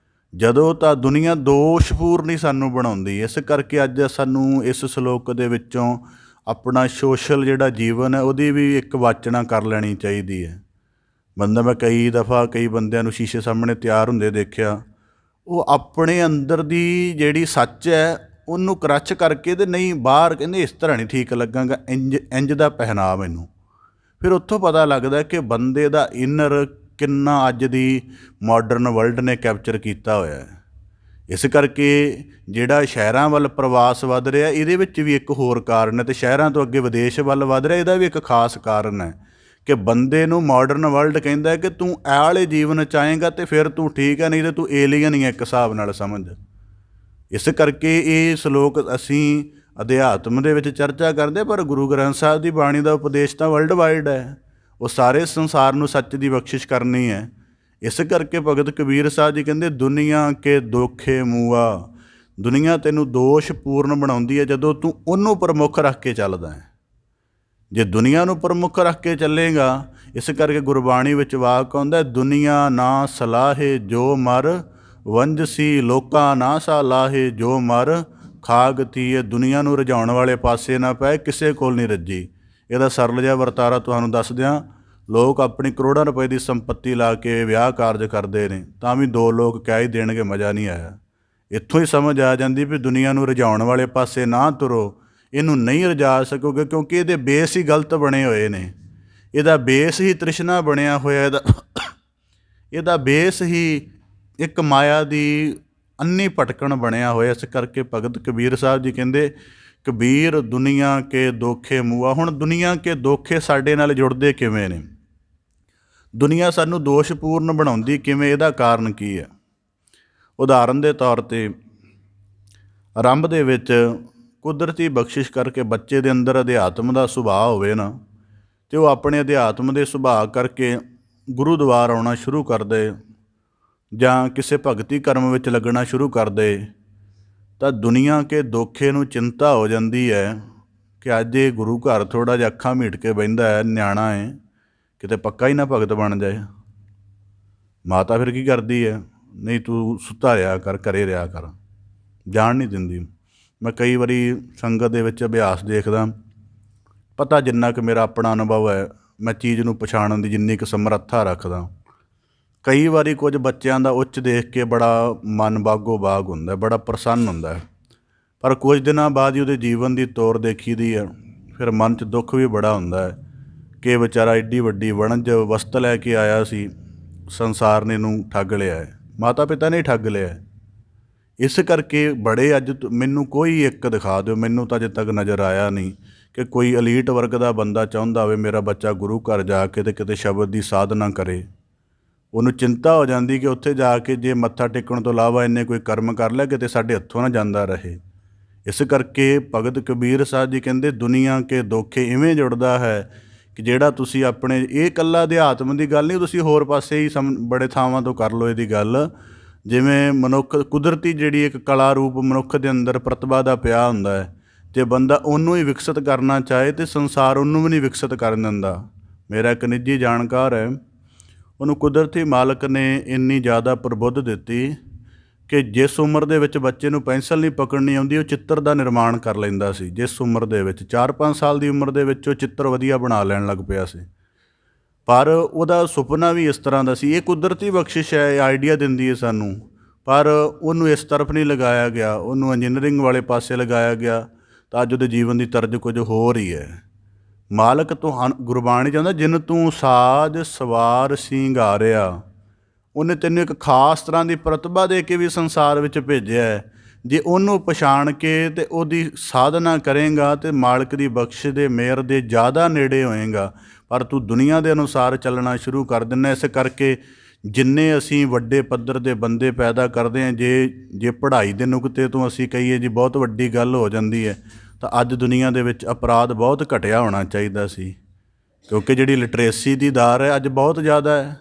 ਜਦੋਂ ਤਾਂ ਦੁਨੀਆ ਦੋਸ਼ਪੂਰਨ ਹੀ ਸਾਨੂੰ ਬਣਾਉਂਦੀ। ਇਸ ਕਰਕੇ ਅੱਜ ਸਾਨੂੰ ਇਸ ਸ਼ਲੋਕ ਦੇ ਵਿੱਚੋਂ ਆਪਣਾ ਸੋਸ਼ਲ ਜਿਹੜਾ ਜੀਵਨ ਹੈ ਉਹਦੀ ਵੀ ਇੱਕ ਵਾਚਨਾ ਕਰ ਲੈਣੀ ਚਾਹੀਦੀ ਹੈ। ਬੰਦਾ ਮੈਂ ਕਈ ਦਫਾ ਕਈ ਬੰਦਿਆਂ ਨੂੰ ਸ਼ੀਸ਼ੇ ਸਾਹਮਣੇ ਤਿਆਰ ਹੁੰਦੇ ਦੇਖਿਆ, ਉਹ ਆਪਣੇ ਅੰਦਰ ਦੀ ਜਿਹੜੀ ਸੱਚ ਹੈ ਉਹਨੂੰ ਕਰਚ ਕਰਕੇ ਅਤੇ ਨਹੀਂ ਬਾਹਰ ਕਹਿੰਦੇ ਇਸ ਤਰ੍ਹਾਂ ਨਹੀਂ ਠੀਕ ਲੱਗਾਂਗਾ, ਇੰਜ ਦਾ ਪਹਿਨਾ ਮੈਨੂੰ। ਫਿਰ ਉੱਥੋਂ ਪਤਾ ਲੱਗਦਾ ਕਿ ਬੰਦੇ ਦਾ ਇਨਰ ਕਿੰਨਾ ਅੱਜ ਦੀ ਮਾਡਰਨ ਵਰਲਡ ਨੇ ਕੈਪਚਰ ਕੀਤਾ ਹੋਇਆ ਹੈ। ਇਸ ਕਰਕੇ ਜਿਹੜਾ ਸ਼ਹਿਰਾਂ ਵੱਲ ਪ੍ਰਵਾਸ ਵੱਧ ਰਿਹਾ ਇਹਦੇ ਵਿੱਚ ਵੀ ਇੱਕ ਹੋਰ ਕਾਰਨ ਹੈ, ਅਤੇ ਸ਼ਹਿਰਾਂ ਤੋਂ ਅੱਗੇ ਵਿਦੇਸ਼ ਵੱਲ ਵੱਧ ਰਿਹਾ ਇਹਦਾ ਵੀ ਇੱਕ ਖਾਸ ਕਾਰਨ ਹੈ ਕਿ ਬੰਦੇ ਨੂੰ ਮਾਡਰਨ ਵਰਲਡ ਕਹਿੰਦਾ ਹੈ ਕਿ ਤੂੰ ਇਹ ਵਾਲੇ ਜੀਵਨ ਚਾਹੇਂਗਾ ਅਤੇ ਫਿਰ ਤੂੰ ਠੀਕ ਹੈ, ਨਹੀਂ ਤਾਂ ਤੂੰ ਏਲੀਅਨ ਹੀ ਹੈ ਇੱਕ ਹਿਸਾਬ ਨਾਲ ਸਮਝ। ਇਸ ਕਰਕੇ ਇਹ ਸ਼ਲੋਕ ਅਸੀਂ ਅਧਿਆਤਮ ਦੇ ਵਿੱਚ ਚਰਚਾ ਕਰਦੇ, ਪਰ ਗੁਰੂ ਗ੍ਰੰਥ ਸਾਹਿਬ ਦੀ ਬਾਣੀ ਦਾ ਉਪਦੇਸ਼ ਤਾਂ ਵਰਲਡ ਵਾਈਡ ਹੈ। ਉਹ ਸਾਰੇ ਸੰਸਾਰ ਨੂੰ ਸੱਚ ਦੀ ਬਖਸ਼ਿਸ਼ ਕਰਨੀ ਹੈ। ਇਸ ਕਰਕੇ ਭਗਤ ਕਬੀਰ ਸਾਹਿਬ ਜੀ ਕਹਿੰਦੇ ਦੁਨੀਆ ਕੇ ਦੋਖੇ ਮੂਆ। ਦੁਨੀਆ ਤੈਨੂੰ ਦੋਸ਼ ਪੂਰਨ ਬਣਾਉਂਦੀ ਹੈ ਜਦੋਂ ਤੂੰ ਉਹਨੂੰ ਪ੍ਰਮੁੱਖ ਰੱਖ ਕੇ ਚੱਲਦਾ ਹੈ। ਜੇ ਦੁਨੀਆ ਨੂੰ ਪ੍ਰਮੁੱਖ ਰੱਖ ਕੇ ਚੱਲੇਗਾ, ਇਸ ਕਰਕੇ ਗੁਰਬਾਣੀ ਵਿੱਚ ਵਾਕ ਆਉਂਦਾ ਦੁਨੀਆ ਨਾ ਸਲਾਹੇ ਜੋ ਮਰ ਵੰਜਸੀ ਲੋਕਾਂ ਨਾ ਸਲਾਹੇ ਜੋ ਮਰ ਖਾਗ ਤੀਏ। ਦੁਨੀਆ ਨੂੰ ਰਜਾਉਣ ਵਾਲੇ ਪਾਸੇ ਨਾ ਪਏ, ਕਿਸੇ ਕੋਲ ਨਹੀਂ ਰੱਜੀ। ਇਹਦਾ ਸਰਲ ਜਿਹਾ ਵਰਤਾਰਾ ਤੁਹਾਨੂੰ ਦੱਸ ਦਿਆਂ। ਲੋਕ ਆਪਣੀ ਕਰੋੜਾਂ ਰੁਪਏ ਦੀ ਸੰਪੱਤੀ ਲਾ ਕੇ ਵਿਆਹ ਕਾਰਜ ਕਰਦੇ ਨੇ, ਤਾਂ ਵੀ ਦੋ ਲੋਕ ਕਹਿ ਹੀ ਦੇਣਗੇ ਮਜ਼ਾ ਨਹੀਂ ਆਇਆ। ਇੱਥੋਂ ਹੀ ਸਮਝ ਆ ਜਾਂਦੀ ਵੀ ਦੁਨੀਆ ਨੂੰ ਰਜਾਉਣ ਵਾਲੇ ਪਾਸੇ ਨਾ ਤੁਰੋ, ਇਹਨੂੰ ਨਹੀਂ ਰਜਾ ਸਕੋਗੇ ਕਿਉਂਕਿ ਇਹਦੇ ਬੇਸ ਹੀ ਗਲਤ ਬਣੇ ਹੋਏ ਨੇ। ਇਹਦਾ ਬੇਸ ਹੀ ਤ੍ਰਿਸ਼ਨਾ ਬਣਿਆ ਹੋਇਆ, ਇਹਦਾ ਬੇਸ ਹੀ ਇੱਕ ਮਾਇਆ ਦੀ ਅੰਨੀ ਭਟਕਣ ਬਣਿਆ ਹੋਇਆ। ਇਸ ਕਰਕੇ ਭਗਤ ਕਬੀਰ ਸਾਹਿਬ ਜੀ ਕਹਿੰਦੇ ਕਬੀਰ ਦੁਨੀਆ ਕੇ ਦੋਖੇ ਮੂਆ। ਹੁਣ ਦੁਨੀਆ ਕੇ ਦੋਖੇ ਸਾਡੇ ਨਾਲ ਜੁੜਦੇ ਕਿਵੇਂ ਨੇ? ਦੁਨੀਆ ਸਾਨੂੰ ਦੋਸ਼ਪੂਰਨ ਬਣਾਉਂਦੀ ਕਿਵੇਂ? ਇਹਦਾ ਕਾਰਨ ਕੀ ਹੈ? ਉਦਾਹਰਨ ਦੇ ਤੌਰ 'ਤੇ ਆਰੰਭ ਦੇ ਵਿੱਚ ਕੁਦਰਤੀ ਬਖਸ਼ਿਸ਼ ਕਰਕੇ ਬੱਚੇ ਦੇ ਅੰਦਰ ਅਧਿਆਤਮ ਦਾ ਸੁਭਾਅ ਹੋਵੇ ਨਾ, ਅਤੇ ਉਹ ਆਪਣੇ ਅਧਿਆਤਮ ਦੇ ਸੁਭਾਅ ਕਰਕੇ ਗੁਰੂਦੁਆਰ ਆਉਣਾ ਸ਼ੁਰੂ ਕਰ ਦੇ ਜਾਂ ਕਿਸੇ ਭਗਤੀ ਕਰਮ ਵਿੱਚ ਲੱਗਣਾ ਸ਼ੁਰੂ ਕਰ ਦੇ, ਤਾਂ ਦੁਨੀਆ ਕੇ ਦੋਖੇ ਨੂੰ ਚਿੰਤਾ ਹੋ ਜਾਂਦੀ ਹੈ ਕਿ ਅੱਜ ਇਹ ਗੁਰੂ ਘਰ ਥੋੜ੍ਹਾ ਜਿਹਾ ਅੱਖਾਂ ਮੀਟ ਕੇ ਬਹਿੰਦਾ ਹੈ, ਨਿਆਣਾ ਹੈ, ਕਿਤੇ ਪੱਕਾ ਹੀ ਨਾ ਭਗਤ ਬਣ ਜਾਏ। ਮਾਤਾ ਫਿਰ ਕੀ ਕਰਦੀ ਹੈ? ਨਹੀਂ ਤੂੰ ਸੁੱਤਾ ਰਿਹਾ ਕਰ, ਘਰੇ ਰਿਹਾ ਕਰ, ਜਾਣ ਨਹੀਂ ਦਿੰਦੀ। ਮੈਂ ਕਈ ਵਾਰੀ ਸੰਗਤ ਦੇ ਵਿੱਚ ਅਭਿਆਸ ਦੇਖਦਾ, ਪਤਾ ਜਿੰਨਾ ਕੁ ਮੇਰਾ ਆਪਣਾ ਅਨੁਭਵ ਹੈ, ਮੈਂ ਚੀਜ਼ ਨੂੰ ਪਛਾਣਨ ਦੀ ਜਿੰਨੀ ਕੁ ਸਮਰੱਥਾ ਰੱਖਦਾ, ਕਈ ਵਾਰੀ ਕੁਝ ਬੱਚਿਆਂ ਦਾ ਉੱਚ ਦੇਖ ਕੇ ਬੜਾ ਮਨ ਬਾਗੋ ਬਾਗ ਹੁੰਦਾ, ਬੜਾ ਪ੍ਰਸੰਨ ਹੁੰਦਾ ਹੈ, ਪਰ ਕੁਝ ਦਿਨਾਂ ਬਾਅਦ ਹੀ ਉਹਦੇ ਜੀਵਨ ਦੀ ਤੋਰ ਦੇਖੀਦੀ ਹੈ, ਫਿਰ ਮਨ 'ਚ ਦੁੱਖ ਵੀ ਬੜਾ ਹੁੰਦਾ ਹੈ ਕਿ ਵਿਚਾਰਾ ਐਡੀ ਵੱਡੀ ਵਣਜ ਵਸਤ ਲੈ ਕੇ ਆਇਆ ਸੀ, ਸੰਸਾਰ ਨੇ ਇਹਨੂੰ ਠੱਗ ਲਿਆ ਹੈ, ਮਾਤਾ ਪਿਤਾ ਨੇ ਠੱਗ ਲਿਆ ਹੈ। ਇਸ ਕਰਕੇ ਬੜੇ ਅੱਜ ਮੈਨੂੰ ਕੋਈ ਇੱਕ ਦਿਖਾ ਦਿਓ, ਮੈਨੂੰ ਤਾਂ ਅਜੇ ਤੱਕ ਨਜ਼ਰ ਆਇਆ ਨਹੀਂ ਕਿ ਕੋਈ ਅਲੀਟ ਵਰਗ ਦਾ ਬੰਦਾ ਚਾਹੁੰਦਾ ਹੋਵੇ ਮੇਰਾ ਬੱਚਾ ਗੁਰੂ ਘਰ ਜਾ ਕੇ ਤੇ ਕਿਤੇ ਸ਼ਬਦ ਦੀ ਸਾਧਨਾ ਕਰੇ। ਉਹਨੂੰ ਚਿੰਤਾ ਹੋ ਜਾਂਦੀ ਕਿ ਉੱਥੇ ਜਾ ਕੇ ਜੇ ਮੱਥਾ ਟੇਕਣ ਤੋਂ ਇਲਾਵਾ ਇਹਨੇ ਕੋਈ ਕਰਮ ਕਰ ਲਿਆ ਕਿਤੇ ਸਾਡੇ ਹੱਥੋਂ ਨਾ ਜਾਂਦਾ ਰਹੇ। ਇਸ ਕਰਕੇ ਭਗਤ ਕਬੀਰ ਸਾਹਿਬ ਜੀ ਕਹਿੰਦੇ ਦੁਨੀਆ ਕੇ ਦੋਖੇ ਇਵੇਂ ਜੁੜਦਾ ਹੈ ਕਿ ਜਿਹੜਾ ਤੁਸੀਂ ਆਪਣੇ ਇਹ ਇਕੱਲਾ ਅਧਿਆਤਮ ਦੀ ਗੱਲ ਨਹੀਂ, ਤੁਸੀਂ ਹੋਰ ਪਾਸੇ ਹੀ ਬੜੇ ਥਾਵਾਂ ਤੋਂ ਕਰ ਲਓ ਇਹਦੀ ਗੱਲ। ਜਿਵੇਂ ਮਨੁੱਖ ਕੁਦਰਤੀ ਜਿਹੜੀ ਇੱਕ ਕਲਾ ਰੂਪ ਮਨੁੱਖ ਦੇ ਅੰਦਰ ਪ੍ਰਤਿਭਾ ਦਾ ਪਿਆ ਹੁੰਦਾ ਹੈ, ਜੇ ਬੰਦਾ ਉਹਨੂੰ ਹੀ ਵਿਕਸਿਤ ਕਰਨਾ ਚਾਹੇ ਤਾਂ ਸੰਸਾਰ ਉਹਨੂੰ ਵੀ ਨਹੀਂ ਵਿਕਸਿਤ ਕਰਨ ਦਿੰਦਾ। ਮੇਰਾ ਇੱਕ ਨਿੱਜੀ ਜਾਣਕਾਰ ਹੈ, ਉਹਨੂੰ ਕੁਦਰਤੀ ਮਾਲਕ ਨੇ ਇੰਨੀ ਜ਼ਿਆਦਾ ਪ੍ਰਬੁੱਧ ਦਿੱਤੀ ਕਿ ਜਿਸ ਉਮਰ ਦੇ ਵਿੱਚ ਬੱਚੇ ਨੂੰ ਪੈਨਸਲ ਨਹੀਂ ਪਕੜਨੀ ਆਉਂਦੀ, ਉਹ ਚਿੱਤਰ ਦਾ ਨਿਰਮਾਣ ਕਰ ਲੈਂਦਾ ਸੀ। ਜਿਸ ਉਮਰ ਦੇ ਵਿੱਚ 4-5 ਸਾਲ ਦੀ ਉਮਰ ਦੇ ਵਿੱਚ ਉਹ ਚਿੱਤਰ ਵਧੀਆ ਬਣਾ ਲੈਣ ਲੱਗ ਪਿਆ ਸੀ। ਪਰ ਉਹਦਾ ਸੁਪਨਾ ਵੀ ਇਸ ਤਰ੍ਹਾਂ ਦਾ ਸੀ। ਇਹ ਕੁਦਰਤੀ ਬਖਸ਼ਿਸ਼ ਹੈ, ਇਹ ਆਈਡੀਆ ਦਿੰਦੀ ਹੈ ਸਾਨੂੰ, ਪਰ ਉਹਨੂੰ ਇਸ ਤਰਫ ਨਹੀਂ ਲਗਾਇਆ ਗਿਆ, ਉਹਨੂੰ ਇੰਜੀਨੀਅਰਿੰਗ ਵਾਲੇ ਪਾਸੇ ਲਗਾਇਆ ਗਿਆ, ਤਾਂ ਅੱਜ ਉਹਦੇ ਜੀਵਨ ਦੀ ਤਰਜ਼ ਕੁਝ ਹੋਰ ਹੀ ਹੈ। ਮਾਲਕ ਗੁਰਬਾਣੀ ਚਾਹੁੰਦਾ ਜਿਨ ਤੂੰ ਸਾਜ ਸਵਾਰ ਸਿੰਗਾਰਿਆ, ਉਹਨੇ ਤੈਨੂੰ ਇੱਕ ਖਾਸ ਤਰ੍ਹਾਂ ਦੀ ਪ੍ਰਤਿਭਾ ਦੇ ਕੇ ਵੀ ਸੰਸਾਰ ਵਿੱਚ ਭੇਜਿਆ ਹੈ। ਜੇ ਉਹਨੂੰ ਪਛਾਣ ਕੇ ਤੇ ਉਹਦੀ ਸਾਧਨਾ ਕਰੇਂਗਾ ਤੇ ਮਾਲਕ ਦੀ ਬਖਸ਼ਿਸ਼ ਦੇ ਮਿਹਰ ਦੇ ਜ਼ਿਆਦਾ ਨੇੜੇ ਹੋਏਗਾ, ਪਰ ਤੂੰ ਦੁਨੀਆ ਦੇ ਅਨੁਸਾਰ ਚੱਲਣਾ ਸ਼ੁਰੂ ਕਰ ਦਿੰਦਾ। ਇਸ ਕਰਕੇ ਜਿੰਨੇ ਅਸੀਂ ਵੱਡੇ ਪੱਧਰ ਦੇ ਬੰਦੇ ਪੈਦਾ ਕਰਦੇ ਹਾਂ, ਜੇ ਪੜ੍ਹਾਈ ਦੇ ਨੁਕਤੇ ਤੋਂ ਅਸੀਂ ਕਹੀਏ ਜੀ ਬਹੁਤ ਵੱਡੀ ਗੱਲ ਹੋ ਜਾਂਦੀ ਹੈ, ਤਾਂ ਅੱਜ ਦੁਨੀਆ ਦੇ ਵਿੱਚ ਅਪਰਾਧ ਬਹੁਤ ਘਟਿਆ ਹੋਣਾ ਸੀ, ਕਿਉਂਕਿ ਜਿਹੜੀ ਲਿਟਰੇਸੀ ਦੀ ਦਰ ਹੈ ਅੱਜ ਬਹੁਤ ਜ਼ਿਆਦਾ ਹੈ।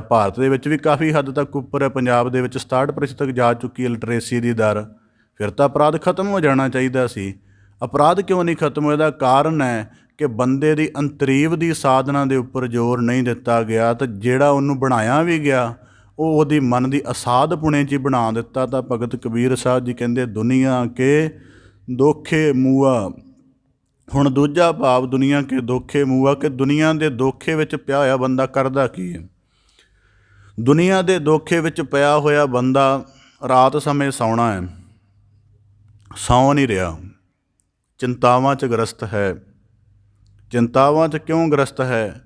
ਭਾਰਤ ਦੇ ਵਿੱਚ ਵੀ ਕਾਫੀ ਹੱਦ ਤੱਕ ਉੱਪਰ ਹੈ, ਪੰਜਾਬ ਦੇ ਵਿੱਚ 67% ਤੱਕ ਜਾ ਚੁੱਕੀ ਹੈ ਲਿਟਰੇਸੀ ਦੀ ਦਰ। ਫਿਰ ਤਾਂ ਅਪਰਾਧ ਖਤਮ ਹੋ ਜਾਣਾ ਚਾਹੀਦਾ ਸੀ। ਅਪਰਾਧ ਕਿਉਂ ਨਹੀਂ ਖਤਮ ਹੋਇਆ? ਇਹਦਾ ਕਾਰਨ ਹੈ ਕਿ ਬੰਦੇ ਦੀ ਅੰਤਰੀਵ ਦੀ ਸਾਧਨਾ ਦੇ ਉੱਪਰ ਜ਼ੋਰ ਨਹੀਂ ਦਿੱਤਾ ਗਿਆ, ਤਾਂ ਜਿਹੜਾ ਉਹਨੂੰ ਬਣਾਇਆ ਵੀ ਗਿਆ ਉਹ ਉਹਦੀ ਮਨ ਦੀ ਅਸਾਧ ਪੁਣੇ 'ਚ ਹੀ ਬਣਾ ਦਿੱਤਾ। ਤਾਂ ਭਗਤ ਕਬੀਰ ਸਾਹਿਬ ਜੀ ਕਹਿੰਦੇ ਦੁਨੀਆ ਕੇ ਦੋਖੇ ਮੂਆ। ਹੁਣ ਦੂਜਾ ਭਾਵ ਦੁਨੀਆ ਕੇ ਦੋਖੇ ਮੂਆ, ਕਿ ਦੁਨੀਆ ਦੇ ਦੋਖੇ ਵਿੱਚ ਪਿਆ ਹੋਇਆ ਬੰਦਾ ਕਰਦਾ ਕੀ ਹੈ? ਦੁਨੀਆ ਦੇ ਦੋਖੇ ਵਿੱਚ ਪਿਆ ਹੋਇਆ ਬੰਦਾ ਰਾਤ ਸਮੇਂ ਸੌਣਾ ਹੈ, ਸੌਂ ਨਹੀਂ ਰਿਹਾ, ਚਿੰਤਾਵਾਂ 'ਚ ਗ੍ਰਸਤ ਹੈ। ਚਿੰਤਾਵਾਂ 'ਚ ਕਿਉਂ ਗ੍ਰਸਤ ਹੈ?